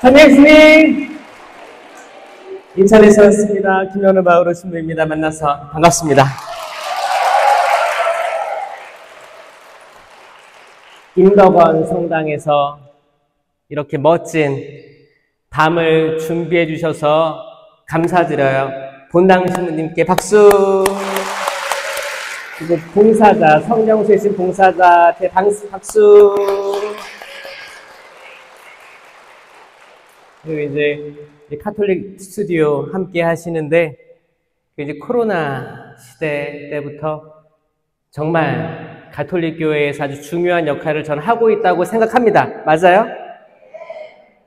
선생님! 인천에서 왔습니다. 김현우 바우로 신부입니다. 만나서 반갑습니다. 임덕원 성당에서 이렇게 멋진 밤을 준비해 주셔서 감사드려요. 본당 신부님께 박수! 그리고 봉사자, 성령수에 신 봉사자한테 박수! 그리고 이제 카톨릭 스튜디오 함께 하시는데, 이제 코로나 시대 때부터 정말 가톨릭 교회에서 아주 중요한 역할을 저는 하고 있다고 생각합니다. 맞아요?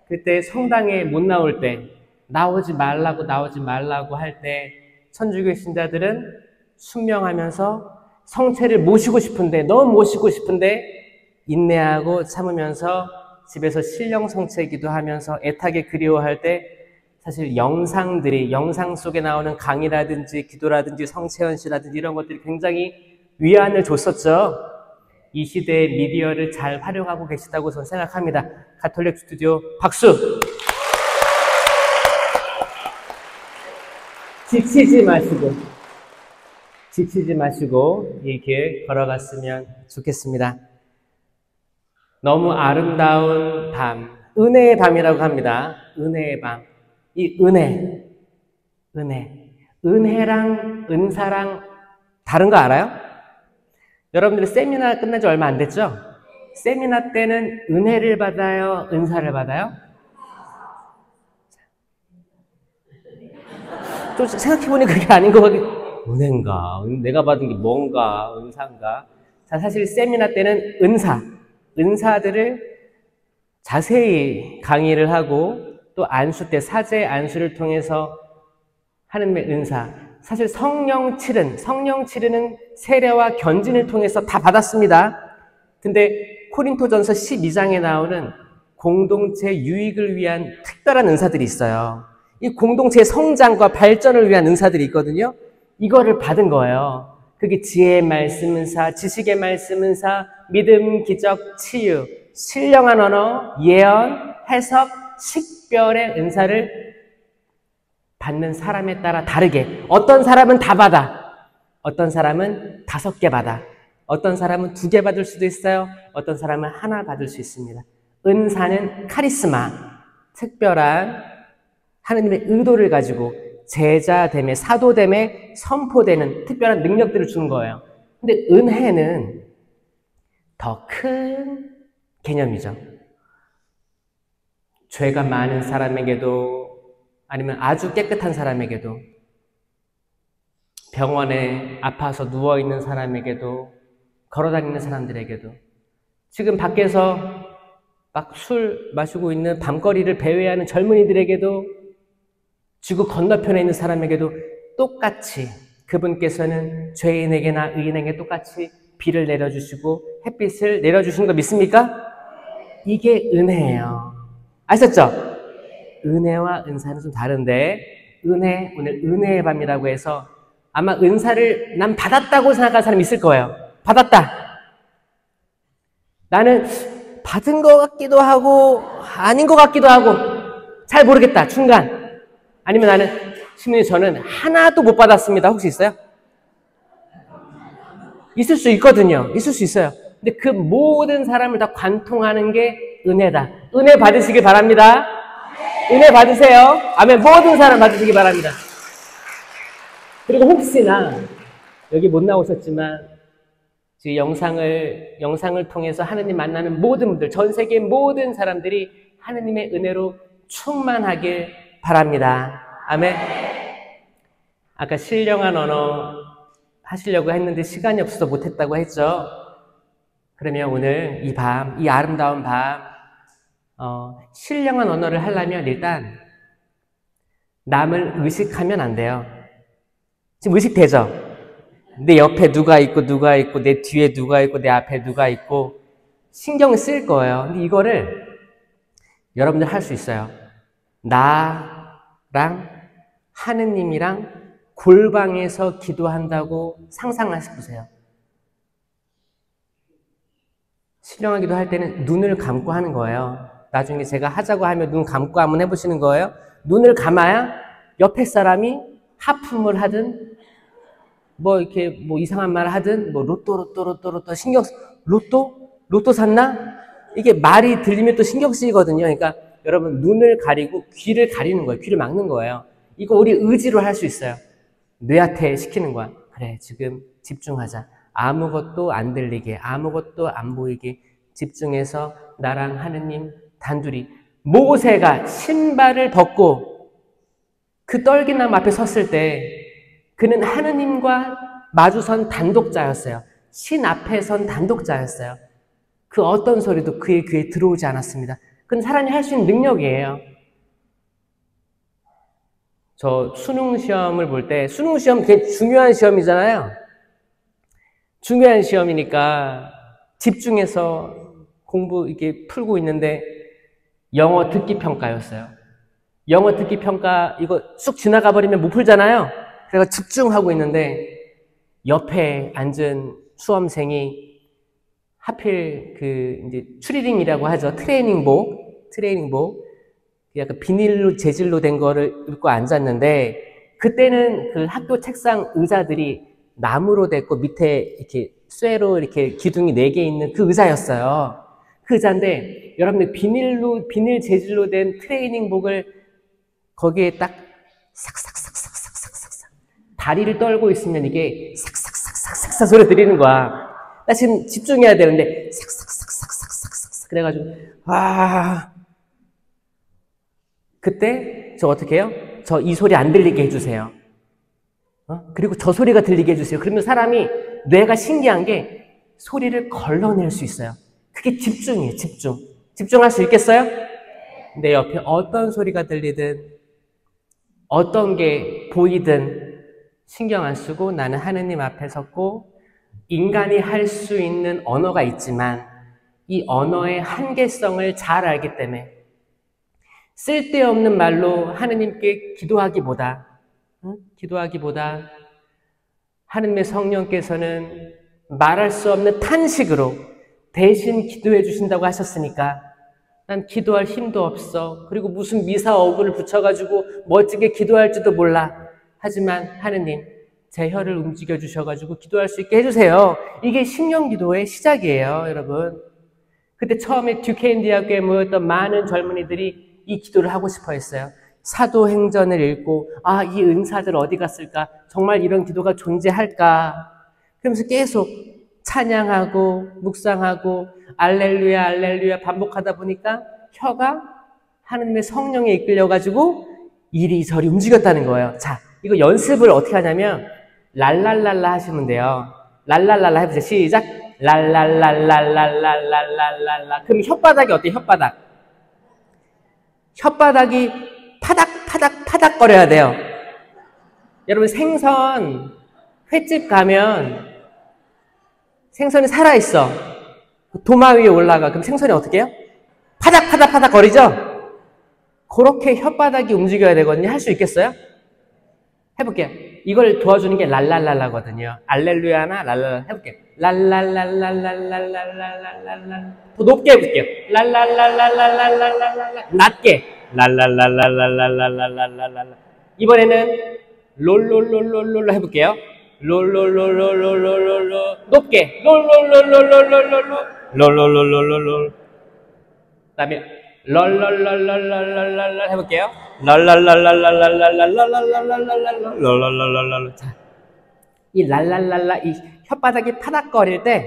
그때 성당에 못 나올 때, 나오지 말라고 할 때, 천주교 신자들은 순명하면서 성체를 모시고 싶은데, 너무 모시고 싶은데, 인내하고 참으면서 집에서 신령 성체 기도하면서 애타게 그리워할 때, 사실 영상 속에 나오는 강의라든지 기도라든지 성체언시라든지 이런 것들이 굉장히 위안을 줬었죠. 이 시대의 미디어를 잘 활용하고 계시다고 저는 생각합니다. 가톨릭 스튜디오 박수! 지치지 마시고 이 길 걸어갔으면 좋겠습니다. 너무 아름다운 밤, 은혜의 밤이라고 합니다. 은혜의 밤. 이 은혜랑 은사랑 다른 거 알아요? 여러분들이 세미나 끝난 지 얼마 안 됐죠? 세미나 때는 은혜를 받아요? 은사를 받아요? 좀 생각해보니 그게 아닌 것 같긴. 은혜인가? 내가 받은 게 뭔가? 은사인가? 자, 사실 세미나 때는 은사들을 자세히 강의를 하고 또 안수 때 사제 안수를 통해서 하나님의 은사, 사실 성령 치르는 세례와 견진을 통해서 다 받았습니다. 근데 코린토전서 12장에 나오는 공동체 유익을 위한 특별한 은사들이 있어요. 이 공동체의 성장과 발전을 위한 은사들이 있거든요. 이거를 받은 거예요. 그게 지혜의 말씀 은사, 지식의 말씀 은사, 믿음, 기적, 치유, 신령한 언어, 예언, 해석, 식별의 은사를 받는 사람에 따라 다르게, 어떤 사람은 다 받아, 어떤 사람은 5개 받아, 어떤 사람은 2개 받을 수도 있어요, 어떤 사람은 1 받을 수 있습니다. 은사는 카리스마, 특별한 하느님의 의도를 가지고 제자됨에, 사도됨에 선포되는 특별한 능력들을 주는 거예요. 근데 은혜는 더 큰 개념이죠. 죄가 많은 사람에게도, 아니면 아주 깨끗한 사람에게도, 병원에 아파서 누워있는 사람에게도, 걸어다니는 사람들에게도, 지금 밖에서 막 술 마시고 있는 밤거리를 배회하는 젊은이들에게도, 지구 건너편에 있는 사람에게도 똑같이 그분께서는 죄인에게나 의인에게 똑같이 비를 내려주시고 햇빛을 내려주시는 거 믿습니까? 이게 은혜예요. 아셨죠? 은혜와 은사는 좀 다른데, 오늘 은혜의 밤이라고 해서 아마 은사를 난 받았다고 생각하는 사람이 있을 거예요. 받았다. 나는 받은 것 같기도 하고 아닌 것 같기도 하고 잘 모르겠다. 중간. 아니면 나는 신부님 저는 하나도 못 받았습니다. 혹시 있어요? 있을 수 있거든요. 있을 수 있어요. 근데 그 모든 사람을 다 관통하는 게 은혜다. 은혜 받으시길 바랍니다. 은혜 받으세요. 아멘. 모든 사람 받으시기 바랍니다. 그리고 혹시나 여기 못 나오셨지만 지금 영상을 통해서 하느님 만나는 모든 분들, 전 세계 모든 사람들이 하느님의 은혜로 충만하길 바랍니다. 아멘. 아까 신령한 언어 하시려고 했는데 시간이 없어서 못했다고 했죠. 그러면 오늘 이 밤, 이 아름다운 밤, 신령한 언어를 하려면 일단 남을 의식하면 안 돼요. 지금 의식되죠? 내 옆에 누가 있고 내 뒤에 누가 있고 내 앞에 누가 있고 신경을 쓸 거예요. 근데 이거를 여러분들 할 수 있어요. 나랑 하느님이랑 골방에서 기도한다고 상상해보세요. 신령한 기도 할 때는 눈을 감고 하는 거예요. 나중에 제가 하자고 하면 눈 감고 한번 해보시는 거예요. 눈을 감아야 옆에 사람이 하품을 하든 뭐 이렇게 뭐 이상한 말 하든 뭐 로또 신경 로또 샀나? 이게 말이 들리면 또 신경 쓰이거든요. 그러니까 여러분 눈을 가리고 귀를 가리는 거예요. 귀를 막는 거예요. 이거 우리 의지로 할 수 있어요. 뇌한테 시키는 거야. 그래, 지금 집중하자. 아무것도 안 들리게, 아무것도 안 보이게 집중해서 나랑 하느님 단둘이. 모세가 신발을 벗고 그 떨기나무 앞에 섰을 때 그는 하느님과 마주선 단독자였어요. 신 앞에 선 단독자였어요. 그 어떤 소리도 그의 귀에 들어오지 않았습니다. 그건 사람이 할 수 있는 능력이에요. 저 수능 시험을 볼 때, 수능 시험 되게 중요한 시험이잖아요. 중요한 시험이니까 집중해서 공부 이렇게 풀고 있는데 영어 듣기 평가였어요. 영어 듣기 평가 이거 쑥 지나가 버리면 못 풀잖아요. 그래서 집중하고 있는데 옆에 앉은 수험생이 하필 그 이제 추리닝이라고 하죠. 트레이닝복 약간 비닐로 재질로 된 거를 입고 앉았는데 그때는 그 학교 책상 의자들이 나무로 됐고 밑에 이렇게 쇠로 이렇게 기둥이 4개 있는 그 의자였어요. 그 의자인데 여러분들 비닐 재질로 된 트레이닝복을 거기에 딱 삭삭삭삭삭삭삭 다리를 떨고 있으면 이게 삭삭삭삭삭 소리 들리는 거야. 나 지금 집중해야 되는데 삭삭삭삭삭삭삭 그래가지고 그때 저 어떻게 해요? 저 이 소리 안 들리게 해주세요. 그리고 저 소리가 들리게 해주세요. 그러면 사람이 뇌가 신기한 게 소리를 걸러낼 수 있어요. 그게 집중이에요. 집중할 수 있겠어요? 내 옆에 어떤 소리가 들리든 어떤 게 보이든 신경 안 쓰고 나는 하느님 앞에 섰고 인간이 할 수 있는 언어가 있지만 이 언어의 한계성을 잘 알기 때문에 쓸데없는 말로 하느님께 기도하기보다 하느님의 성령께서는 말할 수 없는 탄식으로 대신 기도해 주신다고 하셨으니까 난 기도할 힘도 없어. 그리고 무슨 미사 어구를 붙여가지고 멋지게 기도할지도 몰라. 하지만 하느님 제 혀를 움직여 주셔가지고 기도할 수 있게 해주세요. 이게 심령기도의 시작이에요, 여러분. 그때 처음에 듀케인 대학교에 모였던 많은 젊은이들이 이 기도를 하고 싶어 했어요. 사도행전을 읽고 이 은사들 어디 갔을까? 정말 이런 기도가 존재할까? 그러면서 계속 찬양하고 묵상하고 알렐루야 알렐루야 반복하다 보니까 혀가 하느님의 성령에 이끌려가지고 이리저리 움직였다는 거예요. 자, 이거 연습을 어떻게 하냐면 랄랄랄라 하시면 돼요. 랄랄랄라 해보세요. 시작. 랄랄랄랄랄랄랄랄랄라. 그럼 혓바닥이 어때요? 혓바닥이 파닥파닥 거려야 돼요. 여러분 생선 횟집 가면 생선이 살아있어. 도마 위에 올라가. 그럼 생선이 어떻게 해요? 파닥 거리죠? 그렇게 혓바닥이 움직여야 되거든요. 할 수 있겠어요? 해볼게요. 이걸 도와주는 게 랄랄랄라거든요. 알렐루야나 랄랄라 해볼게요. 랄랄랄랄랄랄랄랄랄랄랄 더 높게 해볼게요. 랄랄랄랄랄랄랄랄랄 낮게 랄랄랄랄랄랄랄랄랄 이번에는 롤롤롤롤롤 해볼게요. 롤롤롤롤롤롤롤 높게 롤롤롤롤롤롤롤롤롤롤 그다음에 랄랄랄랄랄랄랄 해볼게요. 랄랄랄랄랄랄랄랄랄랄랄랄랄랄랄랄랄랄 자, 이 랄랄랄라 이 혓바닥이 파닥거릴 때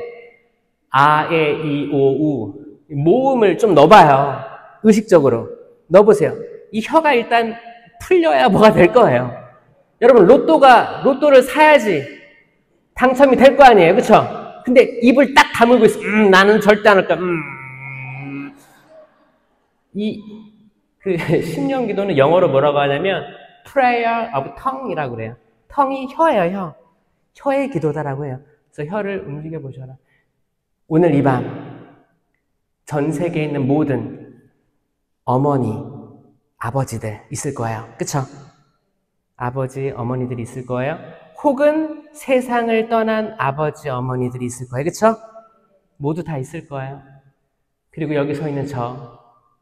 아에 이 오 우 모음을 좀 넣어봐요. 의식적으로 넣어보세요. 이 혀가 일단 풀려야 뭐가 될 거예요. 여러분 로또를 사야지 당첨이 될 거 아니에요, 그렇죠? 근데 입을 딱 다물고 있어. 나는 절대 안 할 거야. 그 심령기도는 영어로 뭐라고 하냐면 prayer of tongue이라고 그래요. tongue이 혀예요, 혀의 기도다라고 해요. 그래서 혀를 움직여 보셔라. 오늘 이 밤 전 세계에 있는 모든 어머니, 아버지들 있을 거예요. 그쵸? 아버지, 어머니들이 있을 거예요. 혹은 세상을 떠난 아버지, 어머니들이 있을 거예요. 그쵸? 모두 다 있을 거예요. 그리고 여기 서 있는 저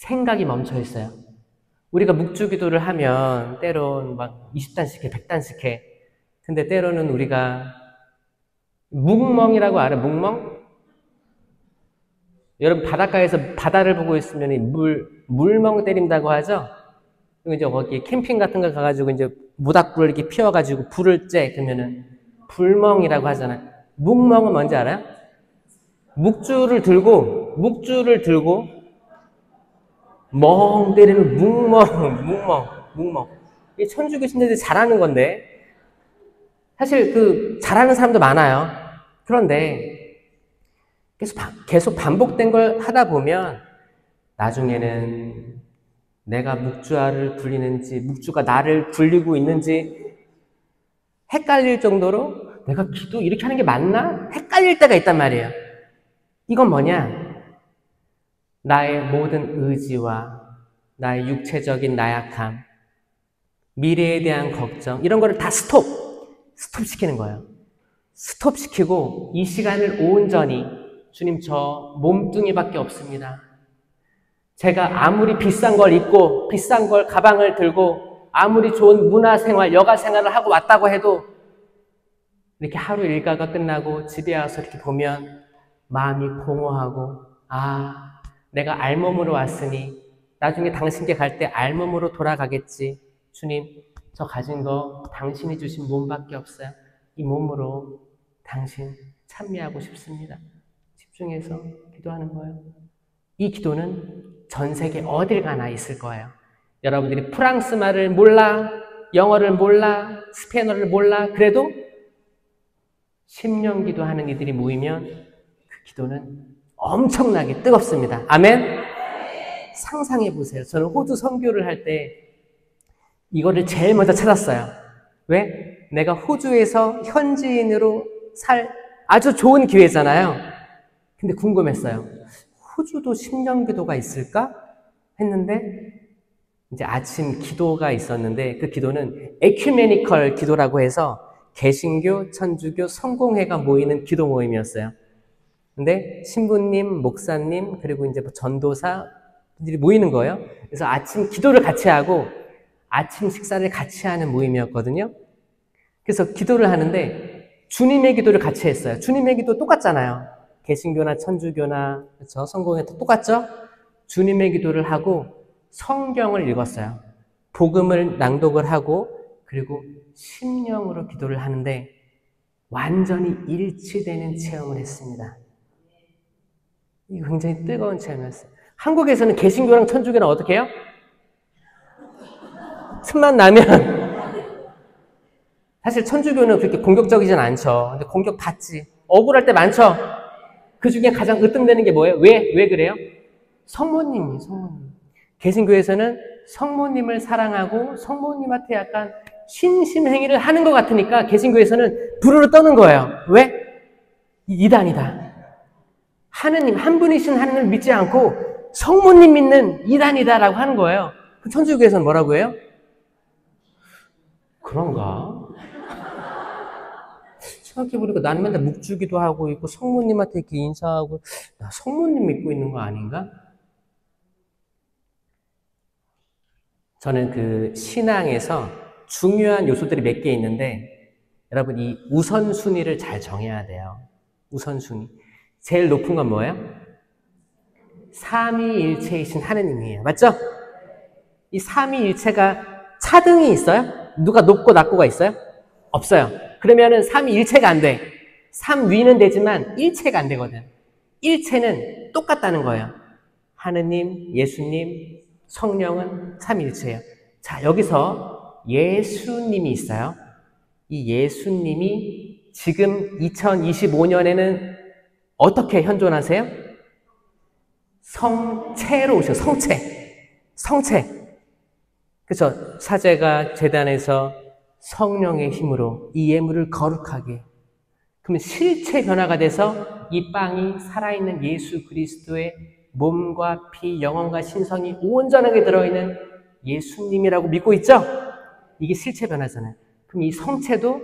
생각이 멈춰 있어요. 우리가 묵주기도를 하면 때론 막 20단씩 해, 100단씩 해. 근데 때로는 우리가 묵멍이라고 알아요? 묵멍? 여러분 바닷가에서 바다를 보고 있으면 물멍 때린다고 하죠? 그리고 이제 거기 캠핑 같은 거 가가지고 이제 모닥불을 이렇게 피워가지고 불을 쬐. 그러면은 불멍이라고 하잖아요. 묵멍은 뭔지 알아요? 묵주를 들고 멍 때리는 묵멍. 이게 천주교 신자들이 잘하는 건데, 사실 잘하는 사람도 많아요. 그런데, 계속 반복된 걸 하다 보면, 나중에는 내가 묵주아를 굴리는지, 묵주가 나를 굴리고 있는지, 헷갈릴 정도로 내가 기도 이렇게 하는 게 맞나? 헷갈릴 때가 있단 말이에요. 이건 뭐냐? 나의 모든 의지와 나의 육체적인 나약함, 미래에 대한 걱정, 이런 거를 다 스톱시키는 거예요. 스톱시키고 이 시간을 온전히 주님 저 몸뚱이밖에 없습니다. 제가 아무리 비싼 걸 입고 비싼 걸 가방을 들고 아무리 좋은 문화생활, 여가생활을 하고 왔다고 해도 이렇게 하루 일과가 끝나고 집에 와서 이렇게 보면 마음이 공허하고 내가 알몸으로 왔으니 나중에 당신께 갈 때 알몸으로 돌아가겠지. 주님, 저 가진 거 당신이 주신 몸밖에 없어요. 이 몸으로 당신 찬미하고 싶습니다. 집중해서 기도하는 거예요. 이 기도는 전 세계 어딜 가나 있을 거예요. 여러분들이 프랑스 말을 몰라, 영어를 몰라, 스페인어를 몰라, 그래도 심령 기도하는 이들이 모이면 그 기도는 엄청나게 뜨겁습니다. 아멘? 상상해 보세요. 저는 호주 선교를 할 때 이거를 제일 먼저 찾았어요. 왜? 내가 호주에서 현지인으로 살 아주 좋은 기회잖아요. 근데 궁금했어요. 호주도 심령 기도가 있을까? 했는데 이제 아침 기도가 있었는데 그 기도는 에큐메니컬 기도라고 해서 개신교, 천주교, 성공회가 모이는 기도 모임이었어요. 근데 신부님, 목사님, 그리고 이제 전도사들이 모이는 거예요. 그래서 아침 기도를 같이 하고 아침 식사를 같이 하는 모임이었거든요. 그래서 기도를 하는데 주님의 기도를 같이 했어요. 주님의 기도 똑같잖아요. 개신교나 천주교나 그렇죠? 성공회도 똑같죠? 주님의 기도를 하고 성경을 읽었어요. 복음을 낭독을 하고 그리고 심령으로 기도를 하는데 완전히 일치되는 체험을 했습니다. 이거 굉장히 뜨거운 체험이었어요. 한국에서는 개신교랑 천주교랑 어떻게 해요? 틈만 나면 사실 천주교는 그렇게 공격적이진 않죠. 근데 공격 받지. 억울할 때 많죠. 그 중에 가장 으뜸되는 게 뭐예요? 왜 그래요? 성모님. 개신교에서는 성모님을 사랑하고 성모님한테 약간 신심행위를 하는 것 같으니까 개신교에서는 부르르 떠는 거예요. 왜? 이단이다. 하느님, 한 분이신 하느님을 믿지 않고 성모님 믿는 이단이다라고 하는 거예요. 천주교에서는 뭐라고 해요? 그런가? 생각해보니까 나는 맨날 묵주기도 하고 있고 성모님한테 이렇게 인사하고 나 성모님 믿고 있는 거 아닌가? 저는 그 신앙에서 중요한 요소들이 몇 개 있는데 여러분 이 우선순위를 잘 정해야 돼요. 우선순위. 제일 높은 건 뭐예요? 삼위일체이신 하느님이에요. 맞죠? 이 삼위일체가 차등이 있어요? 누가 높고 낮고가 있어요? 없어요. 그러면은 삼위일체가 안 돼. 삼위는 되지만 일체가 안 되거든. 일체는 똑같다는 거예요. 하느님, 예수님, 성령은 삼위일체예요. 자, 여기서 예수님이 있어요. 이 예수님이 지금 2025년에는 어떻게 현존하세요? 성체로 오셔. 성체. 그렇죠? 사제가 제단에서 성령의 힘으로 이 예물을 거룩하게. 그러면 실체 변화가 돼서 이 빵이 살아있는 예수 그리스도의 몸과 피, 영혼과 신성이 온전하게 들어있는 예수님이라고 믿고 있죠? 이게 실체 변화잖아요. 그럼 이 성체도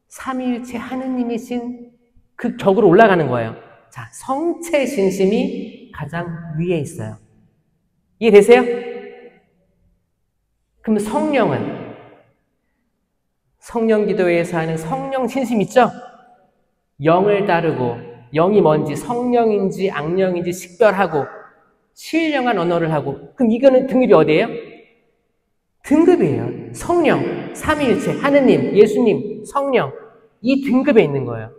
삼위일체 하느님이신 그 격으로 올라가는 거예요. 자, 성체 신심이 가장 위에 있어요. 이해되세요? 그럼 성령은 성령기도회에서 하는 성령 신심 있죠? 영을 따르고 영이 뭔지 성령인지 악령인지 식별하고 신령한 언어를 하고 그럼 이거는 등급이 어디예요? 등급이에요. 성령, 삼위일체, 하느님, 예수님, 성령 이 등급에 있는 거예요.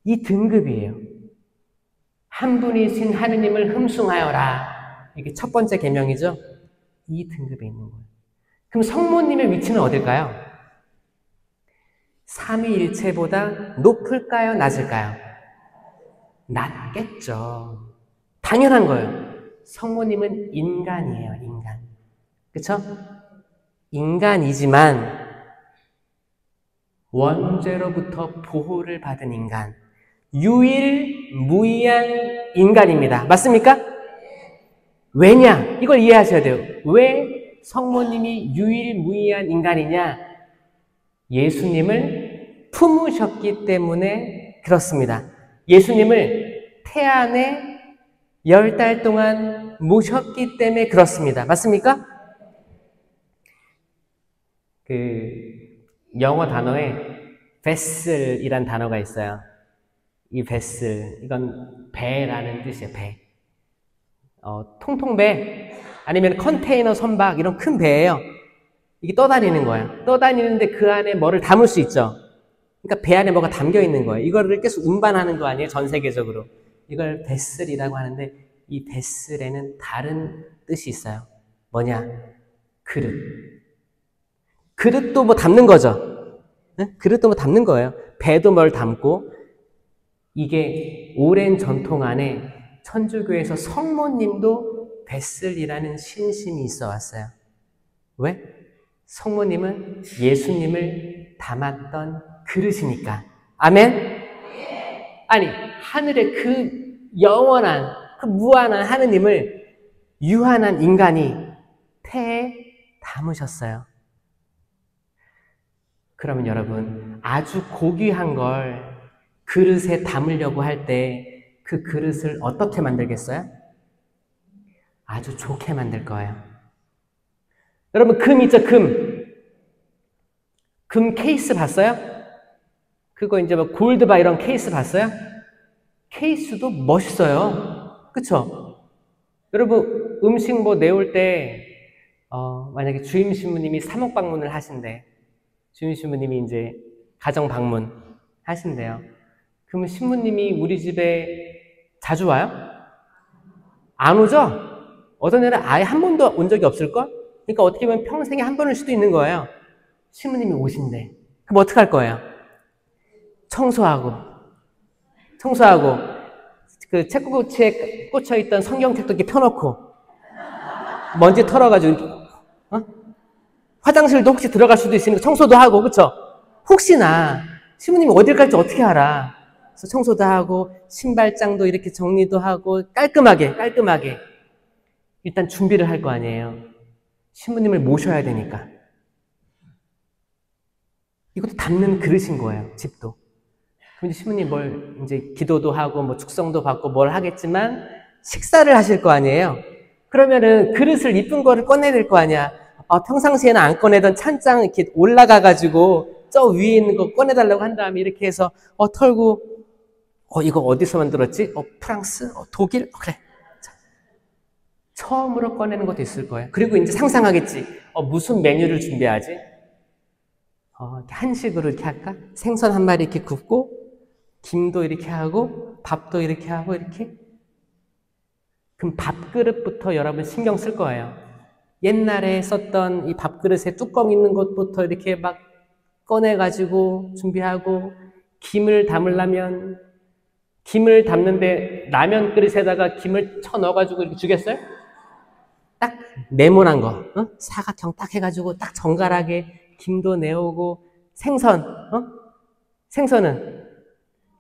이 등급이에요. 한 분이신 하느님을 흠숭하여라. 이게 첫 번째 계명이죠. 이 등급에 있는 거예요. 그럼 성모님의 위치는 어딜까요? 삼위일체보다 높을까요? 낮을까요? 낮겠죠. 당연한 거예요. 성모님은 인간이에요. 인간. 그쵸? 인간이지만 원죄로부터 보호를 받은 인간. 유일무이한 인간입니다. 맞습니까? 왜냐? 이걸 이해하셔야 돼요. 왜 성모님이 유일무이한 인간이냐? 예수님을 품으셨기 때문에 그렇습니다. 예수님을 태안에 10달 동안 모셨기 때문에 그렇습니다. 맞습니까? 영어 단어에 vessel이란 단어가 있어요. 이 vessel, 이건 배라는 뜻이에요. 배. 통통배 아니면 컨테이너 선박 이런 큰 배예요. 이게 떠다니는 거예요. 떠다니는데 그 안에 뭐를 담을 수 있죠. 그러니까 배 안에 뭐가 담겨 있는 거예요. 이거를 계속 운반하는 거 아니에요? 전 세계적으로. 이걸 vessel이라고 하는데 이 vessel에는 다른 뜻이 있어요. 뭐냐? 그릇. 그릇도 뭐 담는 거죠. 네? 그릇도 뭐 담는 거예요. 배도 뭘 담고 이게 오랜 전통 안에 천주교에서 성모님도 베슬이라는 신심이 있어 왔어요. 왜? 성모님은 예수님을 담았던 그릇이니까. 아멘? 아니, 하늘의 그 영원한, 그 무한한 하느님을 유한한 인간이 태에 담으셨어요. 그러면 여러분, 아주 고귀한 걸 그릇에 담으려고 할 때 그 그릇을 어떻게 만들겠어요? 아주 좋게 만들 거예요. 여러분, 금 있죠, 금. 금 케이스 봤어요? 그거 이제 뭐 골드바 이런 케이스 봤어요? 케이스도 멋있어요. 그쵸? 여러분, 음식 뭐 내올 때, 만약에 주임 신부님이 사목 방문을 하신대. 주임 신부님이 이제 가정 방문 하신대요. 그러면 신부님이 우리 집에 자주 와요? 안 오죠? 어떤 애는 아예 한 번도 온 적이 없을걸? 그러니까 어떻게 보면 평생에 한 번일 수도 있는 거예요. 신부님이 오신대. 그럼 어떡할 거예요? 청소하고 그 책꽂이에 꽂혀있던 성경책도 이렇게 펴놓고 먼지 털어가지고 화장실도 혹시 들어갈 수도 있으니까 청소도 하고, 그쵸? 혹시나 신부님이 어딜 갈지 어떻게 알아? 그래서 청소도 하고 신발장도 이렇게 정리도 하고 깔끔하게 일단 준비를 할 거 아니에요. 신부님을 모셔야 되니까. 이것도 담는 그릇인 거예요. 집도. 그럼 신부님 뭘 이제 기도도 하고 뭐 축성도 받고 뭘 하겠지만 식사를 하실 거 아니에요. 그러면은 그릇을 이쁜 거를 꺼내야 될 거 아니야. 평상시에는 안 꺼내던 찬장 이렇게 올라가가지고 저 위에 있는 거 꺼내달라고 한 다음에 이렇게 해서 털고 이거 어디서 만들었지? 프랑스? 독일? 그래. 자, 처음으로 꺼내는 것도 있을 거예요. 그리고 이제 상상하겠지. 무슨 메뉴를 준비하지? 한식으로 이렇게 할까? 생선 한 마리 이렇게 굽고 김도 이렇게 하고 밥도 이렇게 하고 이렇게. 그럼 밥그릇부터 여러분 신경 쓸 거예요. 옛날에 썼던 이 밥그릇에 뚜껑 있는 것부터 이렇게 막 꺼내가지고 준비하고 김을 담으려면 김을 담는데 라면 그릇에다가 김을 쳐 넣어가지고 이렇게 주겠어요? 딱 네모난 거, 사각형 딱 해가지고 딱 정갈하게 김도 내오고 생선은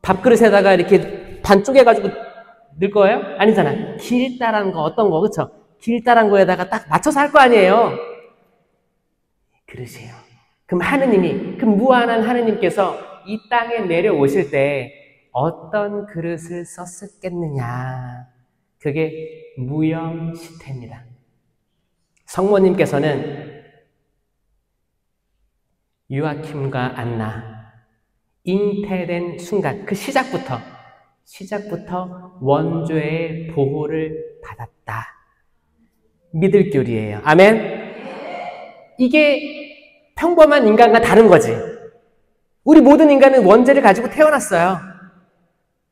밥그릇에다가 이렇게 반 쪼개가지고 넣을 거예요? 아니잖아. 길다란 거 어떤 거 그쵸? 길다란 거에다가 딱 맞춰서 할 거 아니에요. 그릇이에요. 그럼 하느님이 그 무한한 하느님께서 이 땅에 내려오실 때 어떤 그릇을 썼겠느냐? 그게 무염시태입니다. 성모님께서는 요아킴과 안나 잉태된 순간 그 시작부터 원죄의 보호를 받았다. 믿을 교리예요. 아멘? 이게 평범한 인간과 다른 거지. 우리 모든 인간은 원죄를 가지고 태어났어요.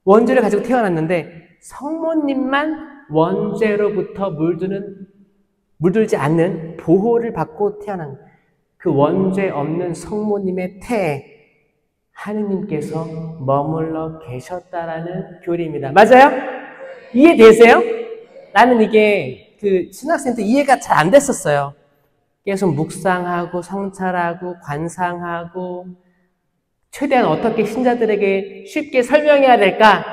원죄를 가지고 태어났는데 성모님만 원죄로부터 물들지 않는 보호를 받고 태어난 그 원죄 없는 성모님의 태에 하느님께서 머물러 계셨다라는 교리입니다. 맞아요? 이해되세요? 나는 이게 그 신학생 때 이해가 잘 안 됐었어요. 계속 묵상하고 성찰하고 관상하고 최대한 어떻게 신자들에게 쉽게 설명해야 될까?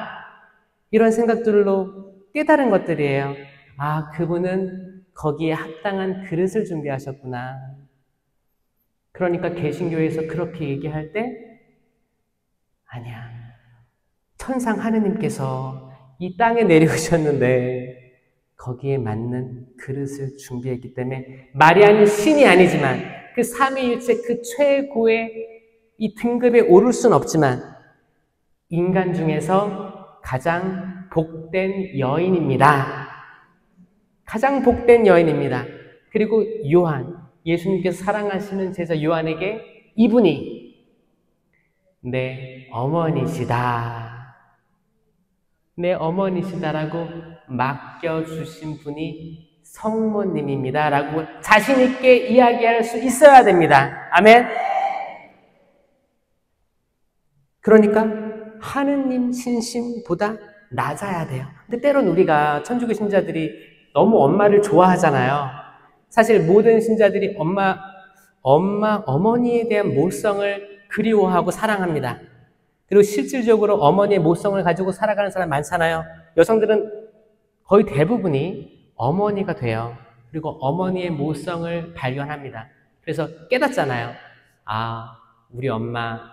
이런 생각들로 깨달은 것들이에요. 아, 그분은 거기에 합당한 그릇을 준비하셨구나. 그러니까 개신교에서 그렇게 얘기할 때 아니야. 천상 하느님께서 이 땅에 내려오셨는데 거기에 맞는 그릇을 준비했기 때문에 마리아는 신이 아니지만 그 삼위일체 그 최고의 이 등급에 오를 수는 없지만 인간 중에서 가장 복된 여인입니다. 가장 복된 여인입니다. 그리고 요한, 예수님께서 사랑하시는 제자 요한에게 이분이 내 어머니시다. 내 어머니시다라고 맡겨주신 분이 성모님입니다. 라고 자신있게 이야기할 수 있어야 됩니다. 아멘? 그러니까 하느님 신심보다 낮아야 돼요. 근데 때론 우리가 천주교 신자들이 너무 엄마를 좋아하잖아요. 사실 모든 신자들이 어머니에 대한 모성을 그리워하고 사랑합니다. 그리고 실질적으로 어머니의 모성을 가지고 살아가는 사람 많잖아요. 여성들은 거의 대부분이 어머니가 돼요. 그리고 어머니의 모성을 발견합니다. 그래서 깨닫잖아요. 아, 우리 엄마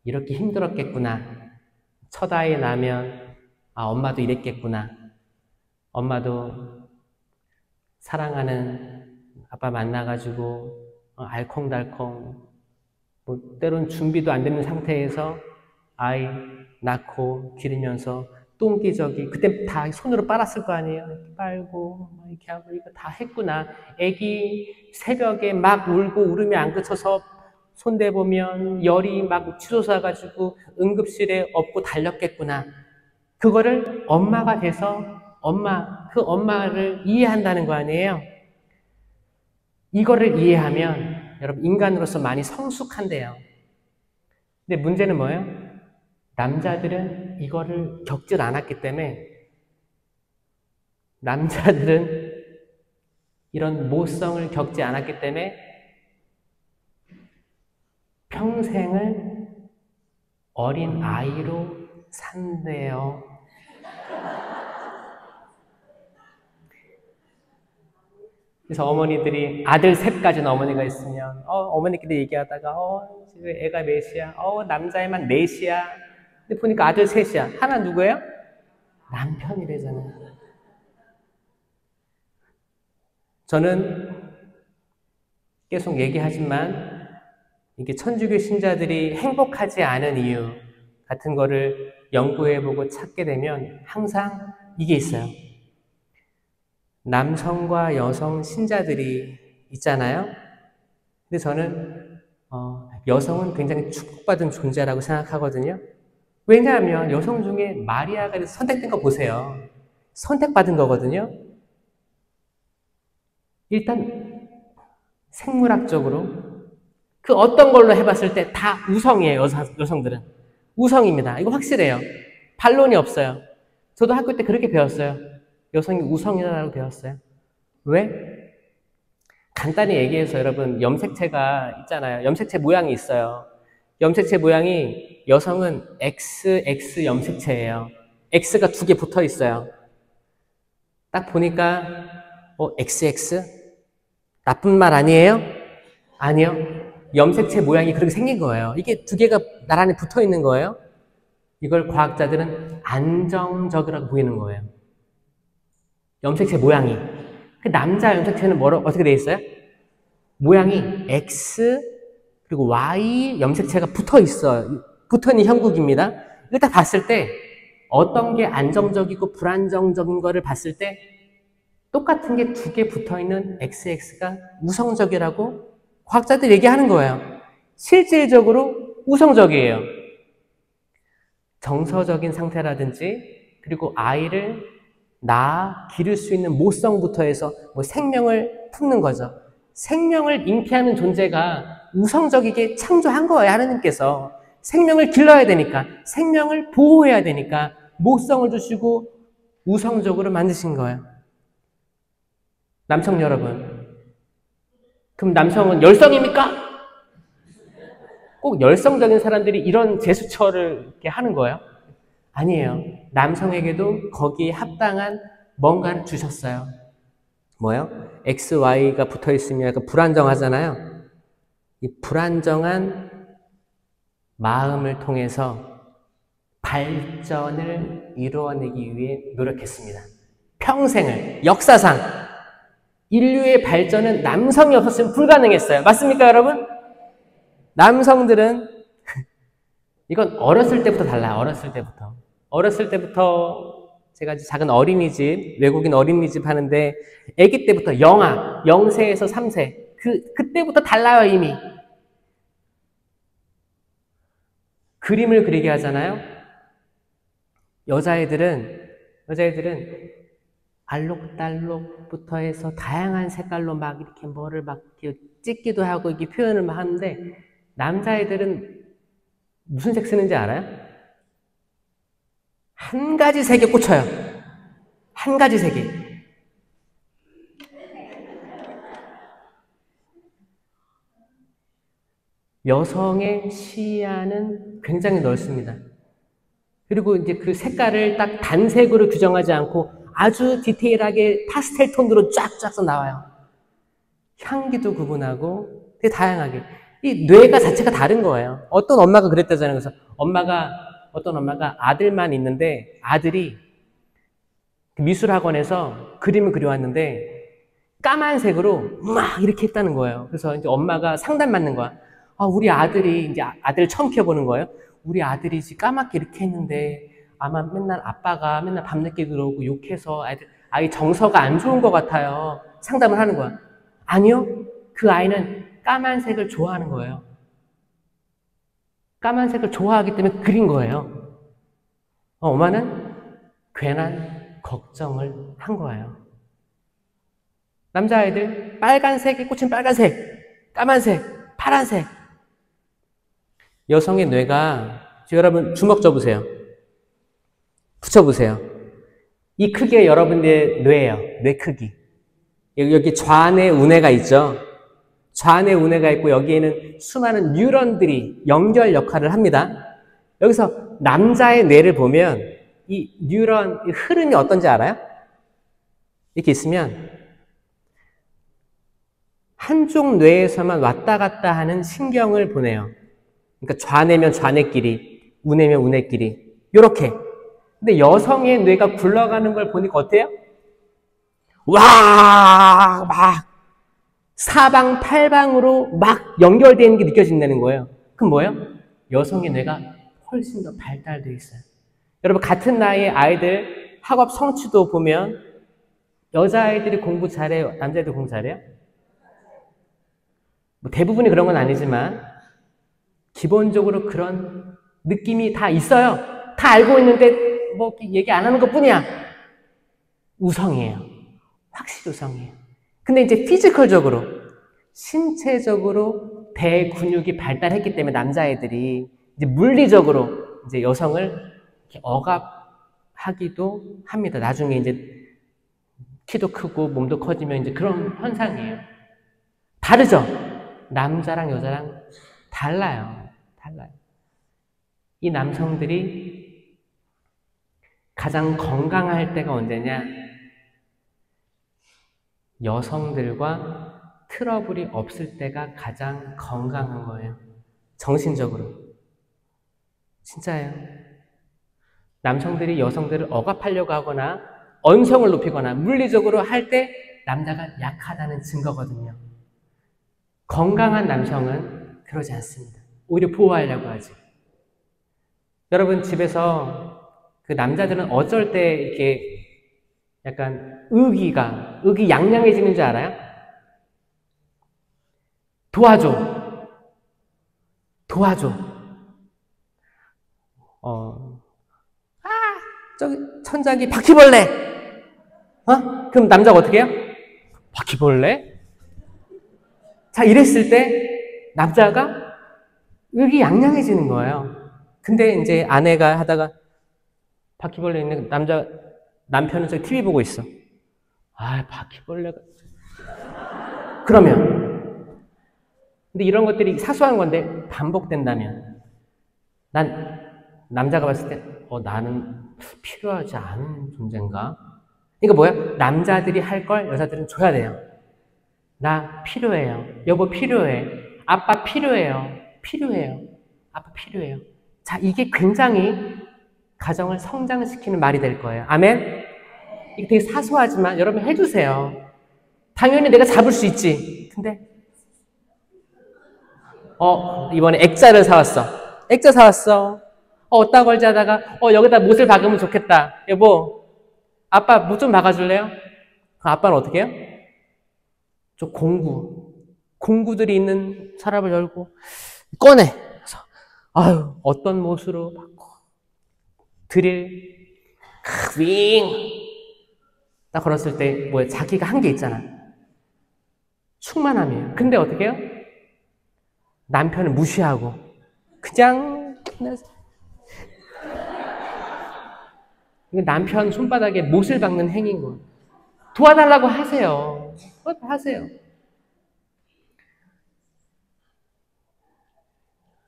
이렇게 힘들었겠구나. 첫 아이 나면 아, 엄마도 이랬겠구나. 엄마도 사랑하는 아빠 만나가지고 알콩달콩 뭐 때론 준비도 안 되는 상태에서 아이 낳고 기르면서 똥기저귀 그때 다 손으로 빨았을 거 아니에요. 이렇게 빨고 이렇게 하고 이거 다 했구나. 애기 새벽에 막 울고 울음이 안 그쳐서 손대보면 열이 막 치솟아가지고 응급실에 업고 달렸겠구나. 그거를 엄마가 돼서 그 엄마를 이해한다는 거 아니에요. 이거를 이해하면 여러분 인간으로서 많이 성숙한대요. 근데 문제는 뭐예요? 남자들은 이거를 겪질 않았기 때문에 남자들은 이런 모성을 겪지 않았기 때문에 평생을 어린 아이로 산대요. 그래서 어머니들이 아들 셋 가진 어머니가 있으면 어머니끼리 얘기하다가 지금 애가 몇이야? 남자애만 넷이야. 근데 보니까 아들 셋이야. 하나 누구예요? 남편이래잖아요. 저는 계속 얘기하지만 이게 천주교 신자들이 행복하지 않은 이유 같은 거를 연구해보고 찾게 되면 항상 이게 있어요. 남성과 여성 신자들이 있잖아요. 근데 저는 여성은 굉장히 축복받은 존재라고 생각하거든요. 왜냐하면 여성 중에 마리아가 선택된 거 보세요. 선택받은 거거든요. 일단 생물학적으로 그 어떤 걸로 해봤을 때 다 우성이에요. 여성들은 우성입니다. 이거 확실해요. 반론이 없어요. 저도 학교 때 그렇게 배웠어요. 여성이 우성이라고 배웠어요. 왜? 간단히 얘기해서 여러분 염색체가 있잖아요. 염색체 모양이 있어요. 염색체 모양이 여성은 XX 염색체예요. X가 2개 붙어 있어요. 딱 보니까 XX? 나쁜 말 아니에요? 아니요. 염색체 모양이 그렇게 생긴 거예요. 이게 2개가 나란히 붙어 있는 거예요. 이걸 과학자들은 안정적이라고 보이는 거예요. 염색체 모양이. 그 남자 염색체는 어떻게 돼 있어요? 모양이 X 그리고 Y 염색체가 붙어 있어요. 붙어 있는 형국입니다. 이걸 딱 봤을 때 어떤 게 안정적이고 불안정적인 거를 봤을 때 똑같은 게 두 개 붙어 있는 XX가 우성적이라고 과학자들이 얘기하는 거예요. 실질적으로 우성적이에요. 정서적인 상태라든지 그리고 아이를 기를 수 있는 모성부터 해서 생명을 품는 거죠. 생명을 잉태하는 존재가 우성적이게 창조한 거예요. 하나님께서 생명을 길러야 되니까, 생명을 보호해야 되니까 모성을 주시고 우성적으로 만드신 거예요. 남성 여러분, 그럼 남성은 열성입니까? 꼭 열성적인 사람들이 이런 제스처를 이렇게 하는 거예요? 아니에요. 남성에게도 거기에 합당한 뭔가를 주셨어요. 뭐요? X, Y가 붙어 있으면 약간 불안정하잖아요. 이 불안정한 마음을 통해서 발전을 이루어내기 위해 노력했습니다. 평생을, 역사상 인류의 발전은 남성이 없었으면 불가능했어요. 맞습니까, 여러분? 남성들은 이건 어렸을 때부터 달라요. 어렸을 때부터 제가 작은 어린이집, 외국인 어린이집 하는데 아기 때부터 0세에서 3세 그때부터 달라요. 이미 그림을 그리게 하잖아요. 여자애들은 알록달록부터 해서 다양한 색깔로 막 이렇게 뭐를 막 찍기도 하고 이렇게 표현을 막 하는데 남자애들은 무슨 색 쓰는지 알아요? 한 가지 색에 꽂혀요. 한 가지 색에. 여성의 시야는 굉장히 넓습니다. 그리고 이제 그 색깔을 딱 단색으로 규정하지 않고 아주 디테일하게 파스텔 톤으로 쫙쫙 나와요. 향기도 구분하고 되게 다양하게. 이 뇌가 자체가 다른 거예요. 어떤 엄마가 그랬다잖아요. 그래서 어떤 엄마가 아들만 있는데 아들이 미술학원에서 그림을 그려왔는데 까만색으로 막 이렇게 했다는 거예요. 그래서 이제 엄마가 상담 받는 거야. 우리 아들이 이제 아들을 처음 키워보는 거예요. 우리 아들이 까맣게 이렇게 했는데 아마 맨날 아빠가 맨날 밤늦게 들어오고 욕해서 아이 정서가 안 좋은 것 같아요. 상담을 하는 거야. 아니요. 그 아이는 까만색을 좋아하는 거예요. 까만색을 좋아하기 때문에 그린 거예요. 엄마는 괜한 걱정을 한 거예요. 남자아이들 빨간색에 꽂힌 빨간색, 까만색, 파란색. 여성의 뇌가 여러분 주먹 져보세요. 붙여보세요. 이 크기가 여러분의 뇌예요. 뇌 크기. 여기 좌뇌 우뇌가 있죠. 좌뇌 우뇌가 있고 여기에는 수많은 뉴런들이 연결 역할을 합니다. 여기서 남자의 뇌를 보면 이 뉴런 흐름이 어떤지 알아요? 이렇게 있으면 한쪽 뇌에서만 왔다 갔다 하는 신경을 보내요. 그러니까 좌뇌면 좌뇌끼리, 우뇌면 우뇌끼리 이렇게. 근데 여성의 뇌가 굴러가는 걸 보니까 어때요? 와, 막 사방팔방으로 막 연결되어 있는 게 느껴진다는 거예요. 그럼 뭐예요? 여성의 뇌가 훨씬 더 발달되어 있어요. 여러분 같은 나이의 아이들 학업 성취도 보면 여자아이들이 공부 잘해요? 남자애들 공부 잘해요? 대부분이 그런 건 아니지만 기본적으로 그런 느낌이 다 있어요. 다 알고 있는데 얘기 안 하는 것뿐이야. 우성이에요. 확실히 우성이에요. 근데 이제 피지컬적으로 신체적으로 대근육이 발달했기 때문에 남자애들이 이제 물리적으로 이제 여성을 이렇게 억압하기도 합니다. 나중에 이제 키도 크고 몸도 커지면 이제 그런 현상이에요. 다르죠? 남자랑 여자랑 달라요. 이 남성들이 가장 건강할 때가 언제냐? 여성들과 트러블이 없을 때가 가장 건강한 거예요. 정신적으로. 진짜예요. 남성들이 여성들을 억압하려고 하거나 언성을 높이거나 물리적으로 할 때 남자가 약하다는 증거거든요. 건강한 남성은 그러지 않습니다. 오히려 보호하려고 하지. 여러분 집에서 그 남자들은 어쩔 때 이렇게 약간 의기양양해지는 줄 알아요? 도와줘. 저기 천장이 바퀴벌레. 그럼 남자가 어떻게 해요? 바퀴벌레? 자, 이랬을 때 남자가 의기양양해지는 거예요. 근데 이제 아내가 하다가 바퀴벌레 있는 남편은 저기 TV 보고 있어. 바퀴벌레가. 그러면. 근데 이런 것들이 사소한 건데 반복된다면 남자가 봤을 때 나는 필요하지 않은 존재인가? 그러니까 뭐야? 남자들이 할 걸 여자들은 줘야 돼요. 나 필요해요. 여보 필요해. 아빠 필요해요. 아빠 필요해요. 자, 이게 굉장히 가정을 성장시키는 말이 될 거예요. 아멘? 이게 되게 사소하지만 여러분 해주세요. 당연히 내가 잡을 수 있지. 근데 이번에 액자를 사왔어. 옷다 걸지 하다가 여기다 못을 박으면 좋겠다. 여보, 아빠 못 좀 박아줄래요? 그럼 아빠는 어떻게 해요? 저 공구들이 있는 서랍을 열고 꺼내. 그래서 어떤 못으로 박고 드릴 윙 딱 걸었을 때 뭐야? 자기가 한 게 있잖아. 충만함이에요. 근데 어떻게 해요? 남편을 무시하고 그냥 남편 손바닥에 못을 박는 행위인 거예요. 도와달라고 하세요.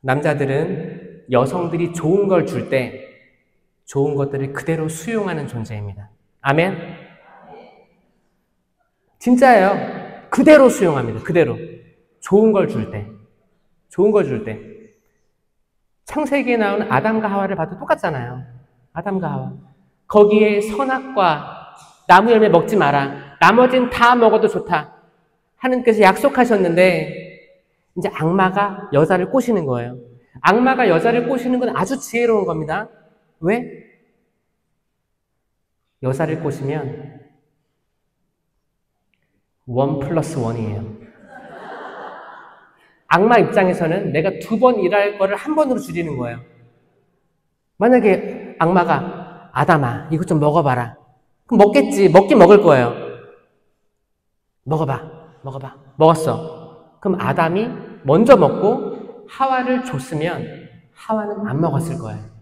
남자들은 여성들이 좋은 걸 줄 때 좋은 것들을 그대로 수용하는 존재입니다. 아멘? 진짜예요. 그대로 수용합니다. 그대로. 좋은 걸 줄 때. 창세기에 나오는 아담과 하와를 봐도 똑같잖아요. 아담과 하와. 거기에 선악과 나무 열매 먹지 마라. 나머지는 다 먹어도 좋다. 하나님께서 약속하셨는데 이제 악마가 여자를 꼬시는 거예요. 악마가 여자를 꼬시는 건 아주 지혜로운 겁니다. 왜? 여자를 꼬시면 1+1이에요. 악마 입장에서는 내가 2번 일할 거를 1번으로 줄이는 거예요. 만약에 악마가 아담아 이것 좀 먹어봐라. 그럼 먹겠지. 먹긴 먹을 거예요. 먹어봐. 먹었어. 그럼 아담이 먼저 먹고 하와를 줬으면 하와는 안 먹었을 거예요.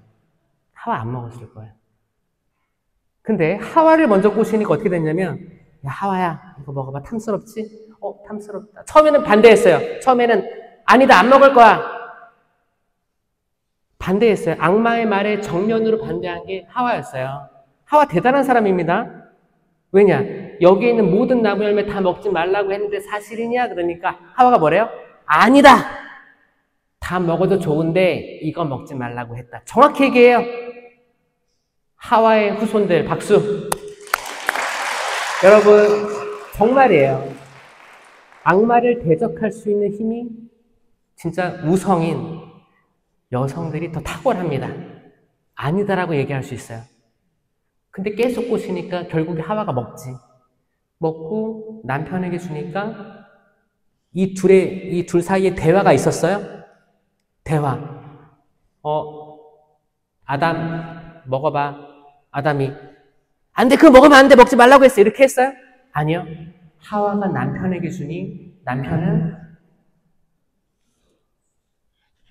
근데 하와를 먼저 꼬시니까 어떻게 됐냐면 야 하와야 이거 먹어봐. 탐스럽지? 탐스럽다. 처음에는 반대했어요. 처음에는 아니다 안 먹을 거야. 반대했어요. 악마의 말에 정면으로 반대한 게 하와였어요. 하와 대단한 사람입니다. 왜냐? 여기에 있는 모든 나무 열매 다 먹지 말라고 했는데 사실이냐? 그러니까 하와가 뭐래요? 아니다. 다 먹어도 좋은데 이거 먹지 말라고 했다. 정확히 얘기해요. 하와의 후손들 박수. 여러분 정말이에요. 악마를 대적할 수 있는 힘이 진짜 우성인 여성들이 더 탁월합니다. 아니다라고 얘기할 수 있어요. 근데 계속 꼬시니까 결국에 하와가 먹지. 먹고 남편에게 주니까 이 둘 사이에 대화가 있었어요. 대화. 아담 먹어봐. 아담이 안 돼, 그거 먹으면 안 돼, 먹지 말라고 했어. 이렇게 했어요? 아니요. 하와가 남편에게 주니 남편은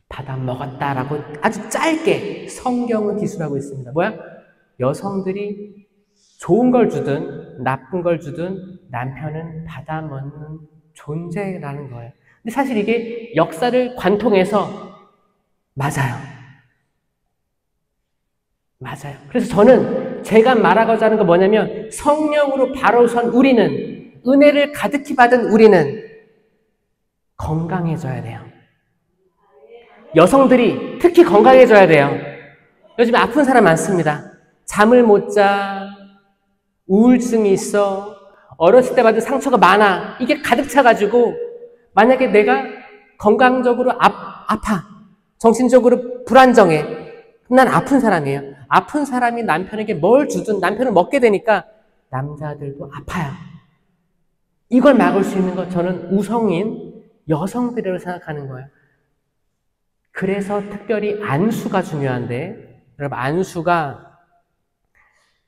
받아 먹었다라고 아주 짧게 성경은 기술하고 있습니다. 뭐야? 여성들이 좋은 걸 주든 나쁜 걸 주든 남편은 받아 먹는 존재라는 거예요. 근데 사실 이게 역사를 관통해서 맞아요. 그래서 저는 제가 말하고자 하는 건 뭐냐면 성령으로 바로 선 우리는, 은혜를 가득히 받은 우리는 건강해져야 돼요. 여성들이 특히 건강해져야 돼요. 요즘에 아픈 사람 많습니다. 잠을 못 자, 우울증이 있어, 어렸을 때 받은 상처가 많아. 이게 가득 차가지고 만약에 내가 건강적으로 아파. 정신적으로 불안정해. 그럼 난 아픈 사람이에요. 아픈 사람이 남편에게 뭘 주든 남편을 먹게 되니까 남자들도 아파요. 이걸 막을 수 있는 거 저는 우성인 여성들이라고 생각하는 거예요. 그래서 특별히 안수가 중요한데, 여러분 안수가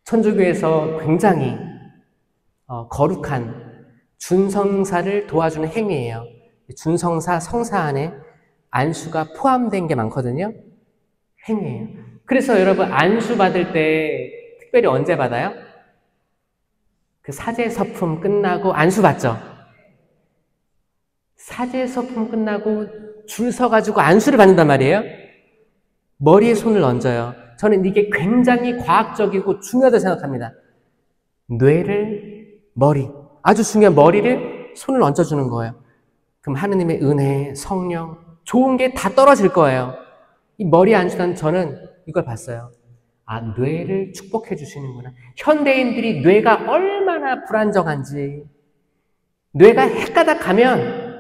천주교에서 굉장히 거룩한 준성사를 도와주는 행위예요. 준성사 성사 안에 안수가 포함된 게 많거든요. 행위예요. 그래서 여러분 안수 받을 때 특별히 언제 받아요? 그 사제서품 끝나고 안수 받죠? 사제서품 끝나고 줄 서가지고 안수를 받는단 말이에요. 머리에 손을 얹어요. 저는 이게 굉장히 과학적이고 중요하다고 생각합니다. 뇌를, 머리, 아주 중요한 머리를 손을 얹어주는 거예요. 그럼 하느님의 은혜, 성령, 좋은 게 다 떨어질 거예요. 이 머리 안수단 저는 이걸 봤어요. 아, 뇌를 축복해 주시는구나. 현대인들이 뇌가 얼마나 불안정한지. 뇌가 헷가닥 가면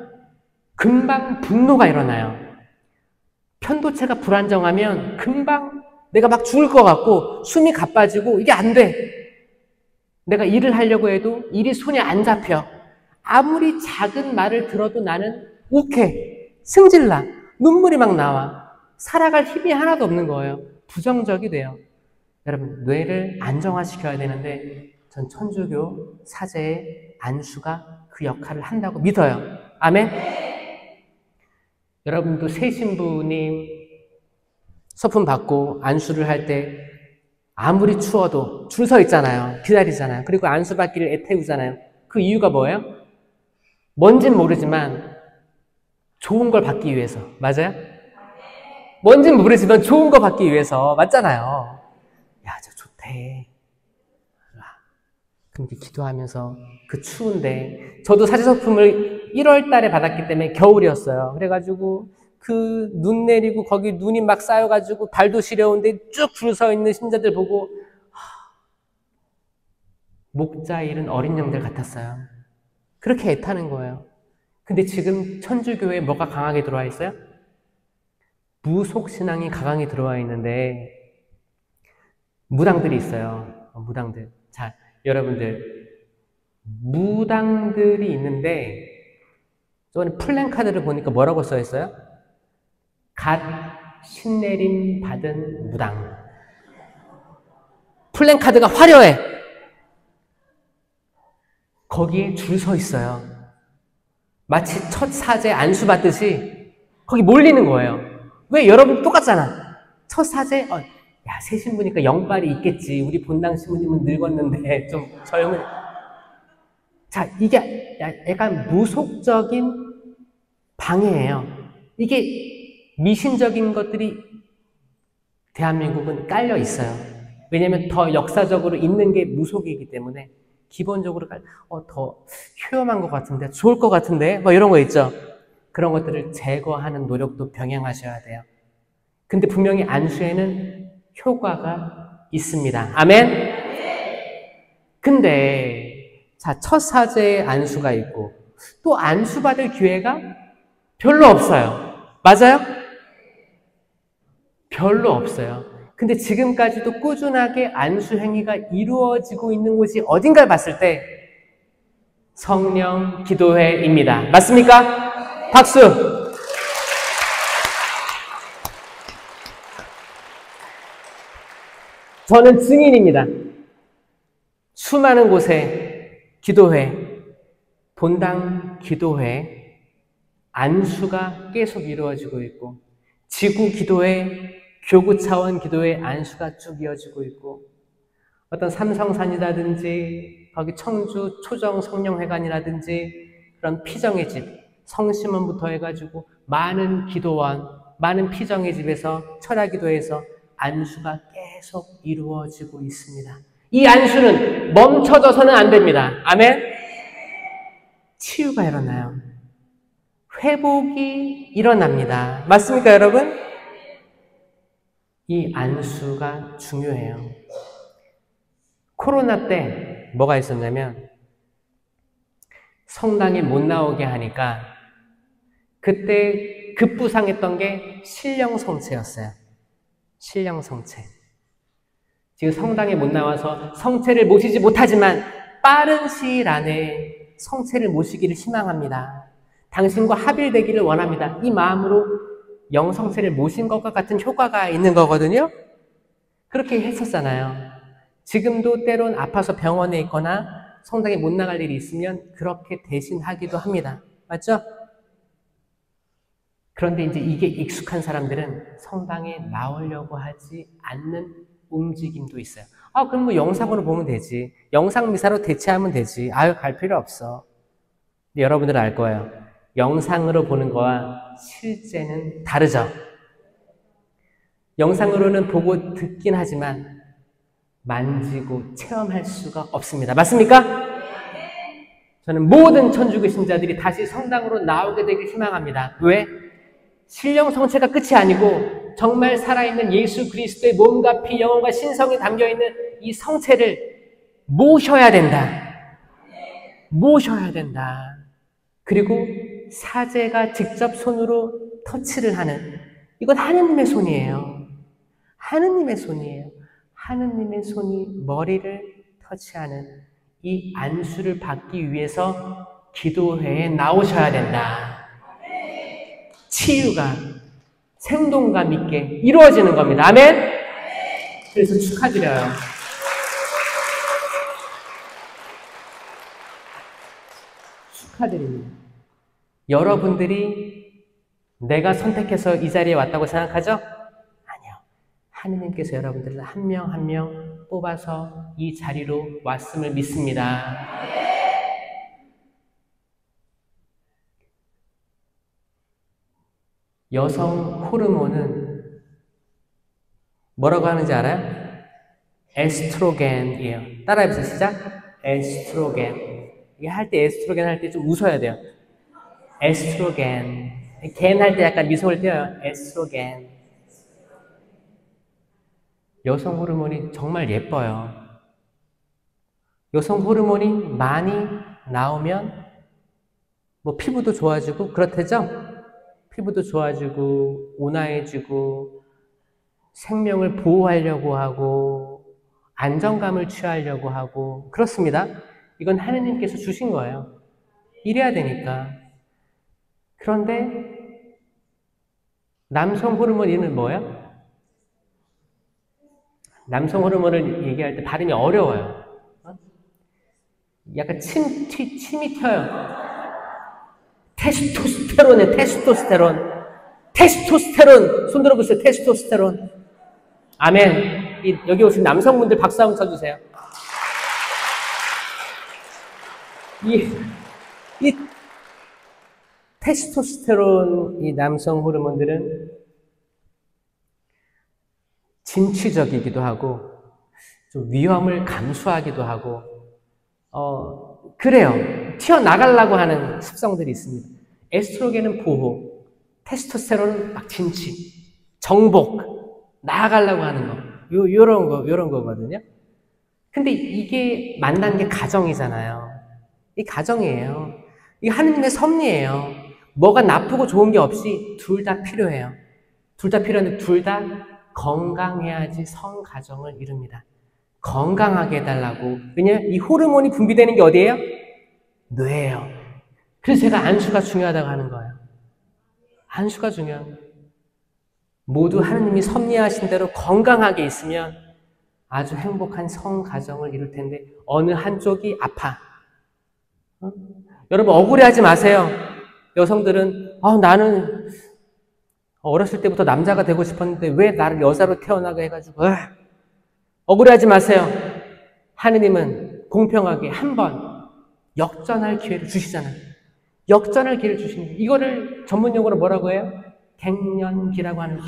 금방 분노가 일어나요. 편도체가 불안정하면 금방 내가 막 죽을 것 같고 숨이 가빠지고 이게 안 돼. 내가 일을 하려고 해도 일이 손에 안 잡혀. 아무리 작은 말을 들어도 나는 욱해, 승질나, 눈물이 막 나와. 살아갈 힘이 하나도 없는 거예요. 부정적이 돼요. 여러분, 뇌를 안정화시켜야 되는데 전 천주교 사제의 안수가 그 역할을 한다고 믿어요. 아멘? 여러분도 새 신부님 서품 받고 안수를 할 때 아무리 추워도 줄 서 있잖아요. 기다리잖아요. 그리고 안수 받기를 애태우잖아요. 그 이유가 뭐예요? 뭔진 모르지만 좋은 걸 받기 위해서. 맞아요? 뭔진 모르지만 좋은 거 받기 위해서. 맞잖아요. 야, 저 좋대. 그렇게 기도하면서 그 추운데 저도 사제서품을 1월 달에 받았기 때문에 겨울이었어요. 그래가지고 그 눈 내리고 거기 눈이 막 쌓여가지고 발도 시려운데 쭉 줄 서 있는 신자들 보고 목자 잃은 어린 양들 같았어요. 그렇게 애타는 거예요. 근데 지금 천주교에 뭐가 강하게 들어와 있어요? 무속신앙이 강하게 들어와 있는데 무당들이 있어요. 무당들. 자, 여러분들 무당들이 있는데 저번에 플랜카드를 보니까 뭐라고 써 있어요? 갓 신내림 받은 무당. 플랜카드가 화려해. 거기에 줄 서 있어요. 마치 첫 사제 안수 받듯이 거기 몰리는 거예요. 왜? 여러분 똑같잖아. 첫 사제, 야, 새 신부니까 영빨이 있겠지. 우리 본당 신부님은 늙었는데 좀 젊은. 자, 이게 약간 무속적인 방해예요. 이게 미신적인 것들이 대한민국은 깔려 있어요. 왜냐하면 더 역사적으로 있는 게 무속이기 때문에 기본적으로 더 효험한 것 같은데, 좋을 것 같은데, 뭐 이런 거 있죠. 그런 것들을 제거하는 노력도 병행하셔야 돼요. 근데 분명히 안수에는 효과가 있습니다. 아멘? 근데 자, 첫 사제의 안수가 있고 또 안수 받을 기회가 별로 없어요. 맞아요? 별로 없어요. 근데 지금까지도 꾸준하게 안수 행위가 이루어지고 있는 곳이 어딘가를 봤을 때 성령 기도회입니다. 맞습니까? 박수! 저는 증인입니다. 수많은 곳에 기도회, 본당 기도회, 안수가 계속 이루어지고 있고 지구 기도회, 교구 차원 기도회 안수가 쭉 이어지고 있고 어떤 삼성산이라든지 거기 청주 초정 성령회관이라든지 그런 피정의 집, 성심원부터 해가지고 많은 기도원, 많은 피정의 집에서 철야기도에서 안수가 계속 이루어지고 있습니다. 이 안수는 멈춰져서는 안 됩니다. 아멘? 치유가 일어나요. 회복이 일어납니다. 맞습니까, 여러분? 이 안수가 중요해요. 코로나 때 뭐가 있었냐면 성당에 못 나오게 하니까 그때 급부상했던 게 신령성체였어요. 신령성체. 지금 성당에 못 나와서 성체를 모시지 못하지만 빠른 시일 안에 성체를 모시기를 희망합니다. 당신과 합일되기를 원합니다. 이 마음으로 영성체를 모신 것과 같은 효과가 있는 거거든요. 그렇게 했었잖아요. 지금도 때론 아파서 병원에 있거나 성당에 못 나갈 일이 있으면 그렇게 대신하기도 합니다. 맞죠? 그런데 이제 이게 익숙한 사람들은 성당에 나오려고 하지 않는 움직임도 있어요. 그럼 뭐 영상으로 보면 되지. 영상 미사로 대체하면 되지. 갈 필요 없어. 근데 여러분들은 알 거예요. 영상으로 보는 거와 실제는 다르죠. 영상으로는 보고 듣긴 하지만 만지고 체험할 수가 없습니다. 맞습니까? 저는 모든 천주교 신자들이 다시 성당으로 나오게 되길 희망합니다. 왜? 신령성체가 끝이 아니고 정말 살아있는 예수 그리스도의 몸과 피, 영혼과 신성이 담겨있는 이 성체를 모셔야 된다. 모셔야 된다. 그리고 사제가 직접 손으로 터치를 하는, 이건 하느님의 손이에요. 하느님의 손이에요. 하느님의 손이 머리를 터치하는 이 안수를 받기 위해서 기도회에 나오셔야 된다. 치유가 생동감 있게 이루어지는 겁니다. 아멘? 그래서 축하드려요. 축하드립니다. 여러분들이 내가 선택해서 이 자리에 왔다고 생각하죠? 아니요. 하느님께서 여러분들을 한 명 한 명 뽑아서 이 자리로 왔음을 믿습니다. 여성 호르몬은 뭐라고 하는지 알아요? 에스트로겐이에요. 따라해보세요. 시작. 에스트로겐. 이게 할 때 에스트로겐 할 때 좀 웃어야 돼요. 에스트로겐. 겐 할 때 약간 미소를 띄어요. 에스트로겐. 여성 호르몬이 정말 예뻐요. 여성 호르몬이 많이 나오면 뭐 피부도 좋아지고 그렇대죠? 피부도 좋아지고 온화해지고 생명을 보호하려고 하고 안정감을 취하려고 하고 그렇습니다. 이건 하느님께서 주신 거예요. 이래야 되니까. 그런데 남성 호르몬 이름은 뭐예요? 남성 호르몬을 얘기할 때 발음이 어려워요. 약간 침이 튀어요. 테스토스테론이에요. 테스토스테론. 테스토스테론. 손 들어보세요. 테스토스테론. 아멘. 여기 오신 남성분들 박수 한번 쳐주세요. 이 테스토스테론, 이 남성 호르몬들은 진취적이기도 하고 좀 위험을 감수하기도 하고 그래요. 튀어나가려고 하는 습성들이 있습니다. 에스트로겐은 보호, 테스토스테론은 막 진취, 정복, 나아가려고 하는 거. 요런 거거든요. 근데 이게 만난 게 가정이잖아요. 이 가정이에요. 이게 하느님의 섭리예요. 뭐가 나쁘고 좋은 게 없이 둘 다 필요해요. 둘 다 필요한데 둘 다 건강해야지 성가정을 이룹니다. 건강하게 해달라고. 왜냐면 이 호르몬이 분비되는 게 어디예요? 뇌예요. 그래서 제가 안수가 중요하다고 하는 거예요. 안수가 중요합니다. 모두 하느님이 섭리하신 대로 건강하게 있으면 아주 행복한 성가정을 이룰 텐데 어느 한쪽이 아파. 여러분 억울해하지 마세요. 여성들은 나는 어렸을 때부터 남자가 되고 싶었는데 왜 나를 여자로 태어나게 해가지고 억울해하지 마세요. 하느님은 공평하게 한 번 역전할 기회를 주시잖아요. 역전할 기회를 주시는 이거를 전문용어로 뭐라고 해요? 갱년기라고 하는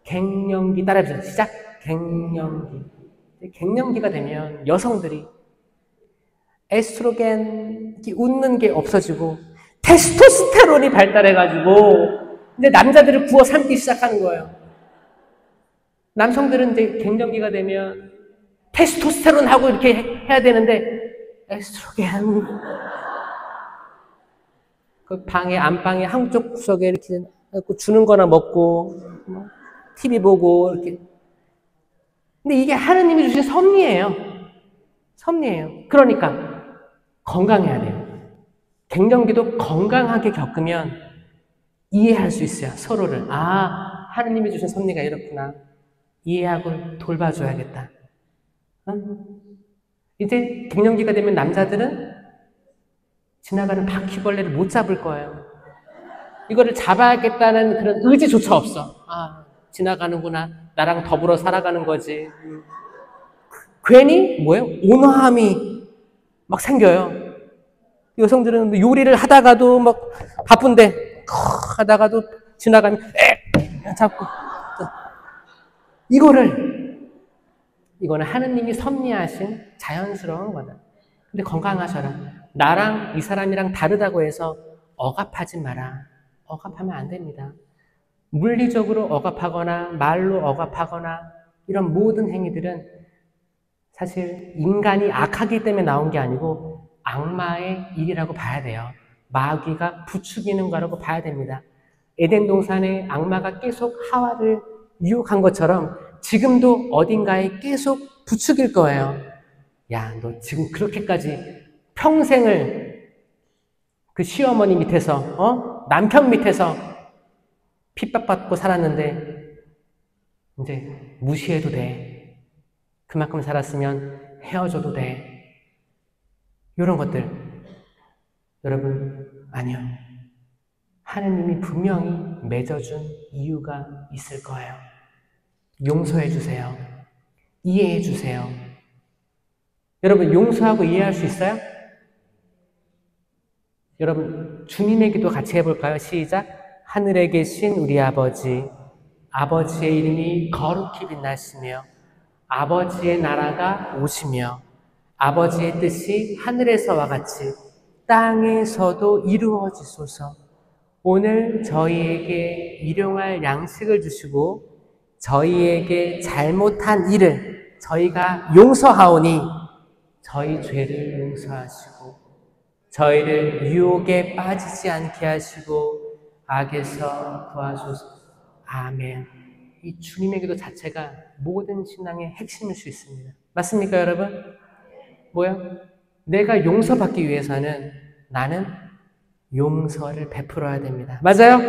갱년기 따라해보세요. 시작. 갱년기. 갱년기가 되면 여성들이 에스트로겐이 웃는 게 없어지고 테스토스테론이 발달해가지고 이제 남자들을 구워 삼기 시작하는 거예요. 남성들은 이제 갱년기가 되면 테스토스테론하고 이렇게 해야 되는데 에스트로겐. 그 방에, 안방에 한쪽 구석에 이렇게 주는 거나 먹고, TV 보고, 이렇게. 근데 이게 하느님이 주신 섭리예요. 섭리예요. 그러니까, 건강해야 돼요. 갱년기도 건강하게 겪으면 이해할 수 있어요. 서로를. 아, 하느님이 주신 섭리가 이렇구나. 이해하고 돌봐줘야겠다. 이제 갱년기가 되면 남자들은 지나가는 바퀴벌레를 못 잡을 거예요. 이거를 잡아야겠다는 그런 의지조차 없어. 아, 지나가는구나. 나랑 더불어 살아가는 거지. 괜히 뭐예요? 온화함이 막 생겨요. 여성들은 요리를 하다가도 막 바쁜데 하다가도 지나가면 잡고. 이거는 하느님이 섭리하신 자연스러운 거다. 근데 건강하셔라. 나랑 이 사람이랑 다르다고 해서 억압하지 마라. 억압하면 안 됩니다. 물리적으로 억압하거나 말로 억압하거나 이런 모든 행위들은 사실 인간이 악하기 때문에 나온 게 아니고 악마의 일이라고 봐야 돼요. 마귀가 부추기는 거라고 봐야 됩니다. 에덴 동산에 악마가 계속 하와를 유혹한 것처럼 지금도 어딘가에 계속 부추길 거예요. 야, 너 지금 그렇게까지 평생을 그 시어머니 밑에서, 남편 밑에서 핍박받고 살았는데 이제 무시해도 돼. 그만큼 살았으면 헤어져도 돼. 이런 것들. 여러분, 아니요. 하느님이 분명히 맺어준 이유가 있을 거예요. 용서해 주세요. 이해해 주세요. 여러분, 용서하고 이해할 수 있어요? 여러분, 주님의 기도 같이 해볼까요? 시작. 하늘에 계신 우리 아버지, 아버지의 이름이 거룩히 빛나시며 아버지의 나라가 오시며 아버지의 뜻이 하늘에서와 같이 땅에서도 이루어지소서. 오늘 저희에게 일용할 양식을 주시고 저희에게 잘못한 일을 저희가 용서하오니 저희 죄를 용서하시고 저희를 유혹에 빠지지 않게 하시고 악에서 구하소서. 아멘. 이 주님의 기도 자체가 모든 신앙의 핵심일 수 있습니다. 맞습니까, 여러분? 뭐요? 내가 용서받기 위해서는 나는 용서를 베풀어야 됩니다. 맞아요?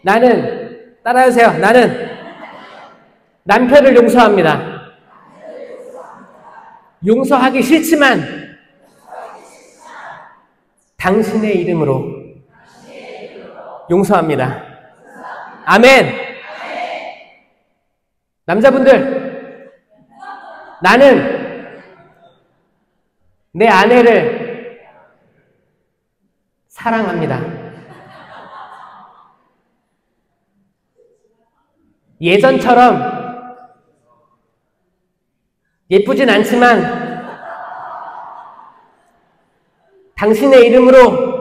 나는, 따라하세요. 나는 남편을 용서합니다. 용서하기 싫지만 당신의 이름으로 용서합니다. 아멘. 남자분들, 나는 내 아내를 사랑합니다. 예전처럼 예쁘진 않지만 당신의 이름으로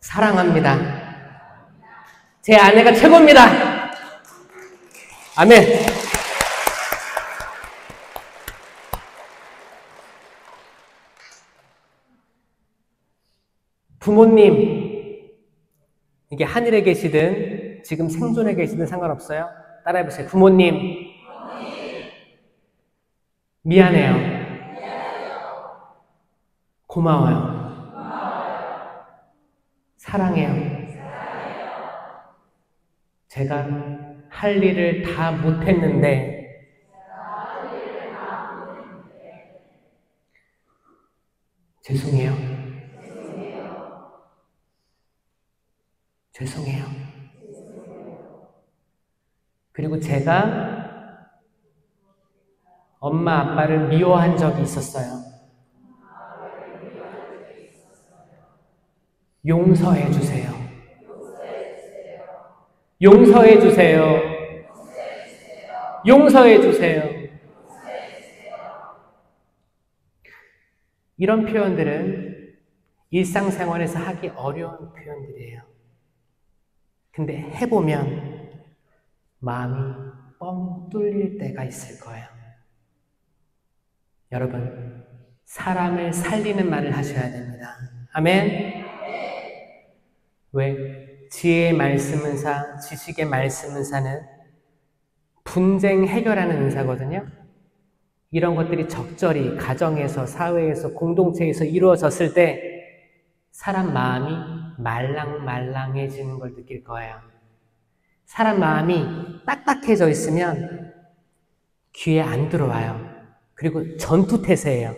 사랑합니다. 제 아내가 최고입니다. 아멘. 부모님, 이게 하늘에 계시든 지금 생존에 계시든 상관없어요. 따라해보세요. 부모님, 미안해요. 고마워요. 사랑해요. 제가 할 일을 다 못했는데 죄송해요. 죄송해요. 그리고 제가 엄마 아빠를 미워한 적이 있었어요. 용서해 주세요. 용서해 주세요. 용서해 주세요. 이런 표현들은 일상생활에서 하기 어려운 표현들이에요. 근데 해보면 마음이 뻥 뚫릴 때가 있을 거예요. 여러분, 사람을 살리는 말을 하셔야 됩니다. 아멘. 왜? 지혜의 말씀 은사, 지식의 말씀 은사는 분쟁 해결하는 은사거든요. 이런 것들이 적절히 가정에서, 사회에서, 공동체에서 이루어졌을 때 사람 마음이 말랑말랑해지는 걸 느낄 거예요. 사람 마음이 딱딱해져 있으면 귀에 안 들어와요. 그리고 전투태세예요.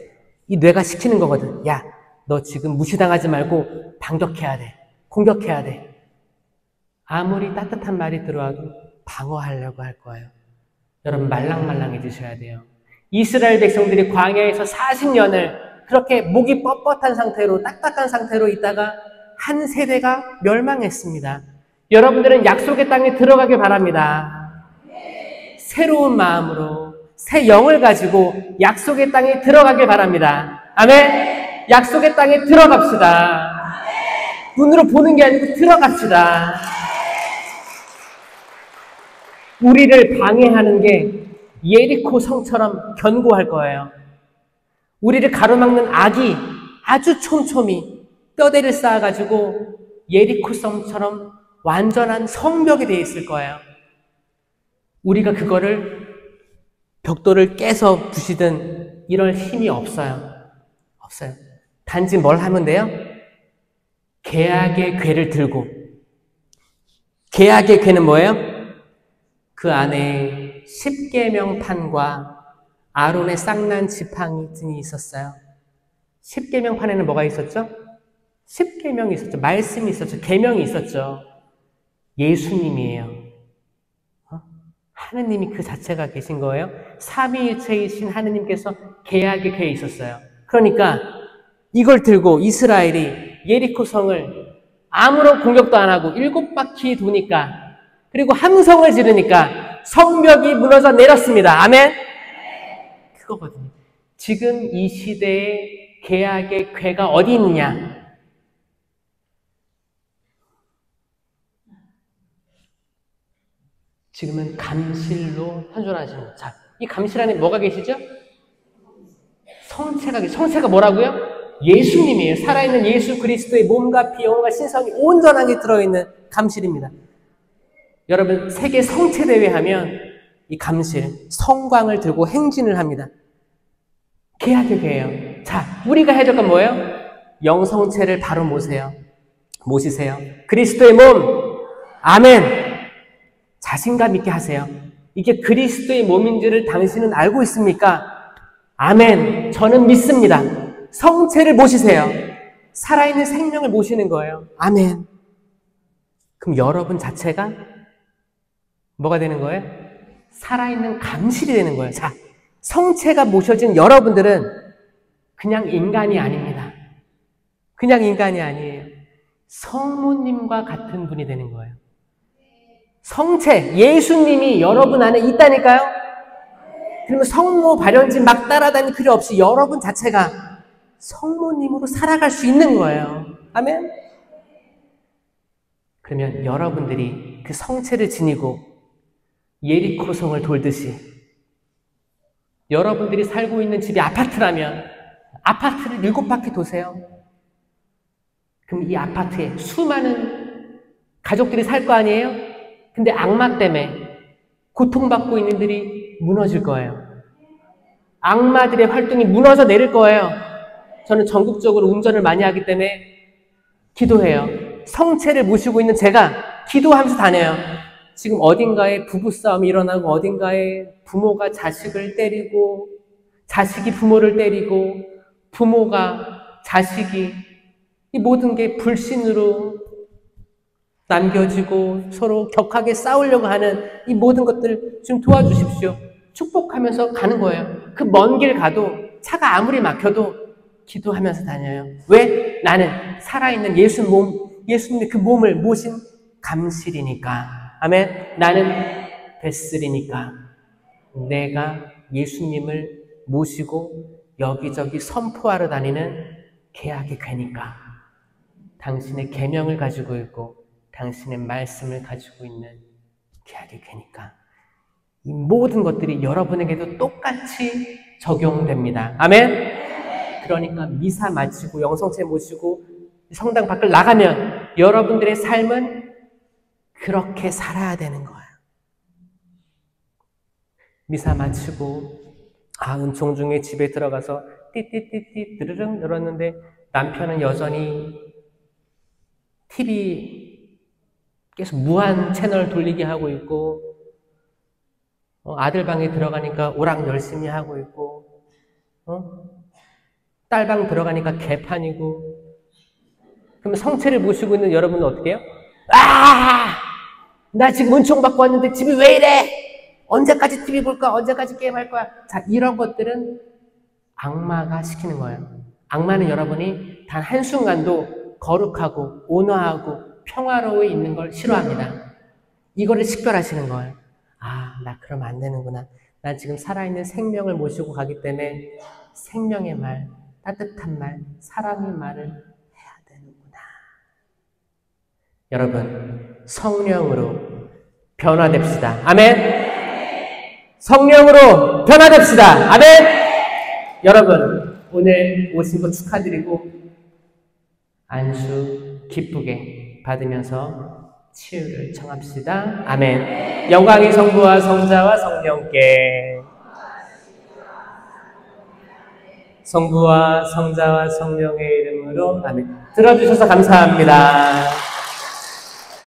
이 뇌가 시키는 거거든. 야, 너 지금 무시당하지 말고 반격해야 돼. 공격해야 돼. 아무리 따뜻한 말이 들어와도 방어하려고 할 거예요. 여러분 말랑말랑해지셔야 돼요. 이스라엘 백성들이 광야에서 40년을 그렇게 목이 뻣뻣한 상태로 딱딱한 상태로 있다가 한 세대가 멸망했습니다. 여러분들은 약속의 땅에 들어가길 바랍니다. 새로운 마음으로 새 영을 가지고 약속의 땅에 들어가길 바랍니다. 아멘. 약속의 땅에 들어갑시다. 눈으로 보는 게 아니고 들어갑시다. 우리를 방해하는 게 예리코 성처럼 견고할 거예요. 우리를 가로막는 악이 아주 촘촘히 뼈대를 쌓아가지고 예리코 성처럼 완전한 성벽이 되어 있을 거예요. 우리가 그거를 벽돌을 깨서 부시든 이럴 힘이 없어요. 없어요. 단지 뭘 하면 돼요? 계약의 궤를 들고. 계약의 궤는 뭐예요? 그 안에 십계명판과 아론의 쌍난 지팡이 있었어요. 십계명판에는 뭐가 있었죠? 십계명이 있었죠. 말씀이 있었죠. 계명이 있었죠. 예수님이에요. 하느님이 그 자체가 계신 거예요. 삼위일체이신 하느님께서 계약의 궤에 있었어요. 그러니까 이걸 들고 이스라엘이 예리코 성을 아무런 공격도 안 하고 7바퀴 도니까, 그리고 함성을 지르니까 성벽이 무너져 내렸습니다. 아멘? 그거거든요. 지금 이 시대의 계약의 궤가 어디 있느냐? 지금은 감실로 현존하십니다. 자, 이 감실 안에 뭐가 계시죠? 성체가 뭐라고요? 예수님이에요. 살아있는 예수 그리스도의 몸과 피, 영혼과 신성이 온전하게 들어있는 감실입니다. 여러분, 세계 성체대회 하면 이 감실, 성광을 들고 행진을 합니다. 계약의 궤예요. 자, 우리가 해야 될 건 뭐예요? 영성체를 바로 모시세요. 그리스도의 몸, 아멘. 자신감 있게 하세요. 이게 그리스도의 몸인지를 당신은 알고 있습니까? 아멘. 저는 믿습니다. 성체를 모시세요. 살아있는 생명을 모시는 거예요. 아멘. 그럼 여러분 자체가 뭐가 되는 거예요? 살아있는 감실이 되는 거예요. 자, 성체가 모셔진 여러분들은 그냥 인간이 아닙니다. 그냥 인간이 아니에요. 성모님과 같은 분이 되는 거예요. 성체, 예수님이 여러분 안에 있다니까요? 그러면 성모 발현진 막 따라다닐 필요 없이 여러분 자체가 성모님으로 살아갈 수 있는 거예요. 아멘? 그러면 여러분들이 그 성체를 지니고 예리코 성을 돌듯이, 여러분들이 살고 있는 집이 아파트라면 아파트를 7바퀴 도세요. 그럼 이 아파트에 수많은 가족들이 살 거 아니에요? 근데 악마 때문에 고통받고 있는 들이 무너질 거예요. 악마들의 활동이 무너져 내릴 거예요. 저는 전국적으로 운전을 많이 하기 때문에 기도해요. 성체를 모시고 있는 제가 기도하면서 다녀요. 지금 어딘가에 부부싸움이 일어나고, 어딘가에 부모가 자식을 때리고, 자식이 부모를 때리고, 부모가 자식이, 이 모든 게 불신으로 남겨지고 서로 격하게 싸우려고 하는 이 모든 것들 좀 도와주십시오. 축복하면서 가는 거예요. 그 먼 길 가도 차가 아무리 막혀도 기도하면서 다녀요. 왜? 나는 살아있는 예수님의 그 몸을 모신 감실이니까. 아멘. 나는 뱃슬이니까. 내가 예수님을 모시고 여기저기 선포하러 다니는 계약의 궤니까. 당신의 계명을 가지고 있고 당신의 말씀을 가지고 있는 계약의 궤니까. 이 모든 것들이 여러분에게도 똑같이 적용됩니다. 아멘. 그러니까 미사 마치고 영성체 모시고 성당 밖을 나가면 여러분들의 삶은 그렇게 살아야 되는 거예요. 미사 마치고 은총 중에 집에 들어가서 띠띠띠띠 드르릉 늘었는데 남편은 여전히 TV 계속 무한 채널 돌리게 하고 있고 아들 방에 들어가니까 오락 열심히 하고 있고 딸 방 들어가니까 개판이고 그럼 성체를 모시고 있는 여러분은 어떻게 해요? 나 지금 은총 받고 왔는데 집이 왜 이래? 언제까지 TV 볼까? 언제까지 게임할 거야? 자, 이런 것들은 악마가 시키는 거예요. 악마는 여러분이 단 한순간도 거룩하고 온화하고 평화로워 있는 걸 싫어합니다. 이거를 식별하시는 거예요. 나 그러면 안 되는구나. 난 지금 살아있는 생명을 모시고 가기 때문에 생명의 말, 따뜻한 말, 사랑의 말을 해야 되는구나. 여러분, 성령으로 변화됩시다. 아멘? 성령으로 변화됩시다. 아멘? 여러분, 오늘 오신 거 축하드리고 안수 기쁘게 받으면서 치유를 청합시다. 아멘. 영광이 성부와 성자와 성령께, 성부와 성자와 성령의 이름으로 아멘. 들어주셔서 감사합니다.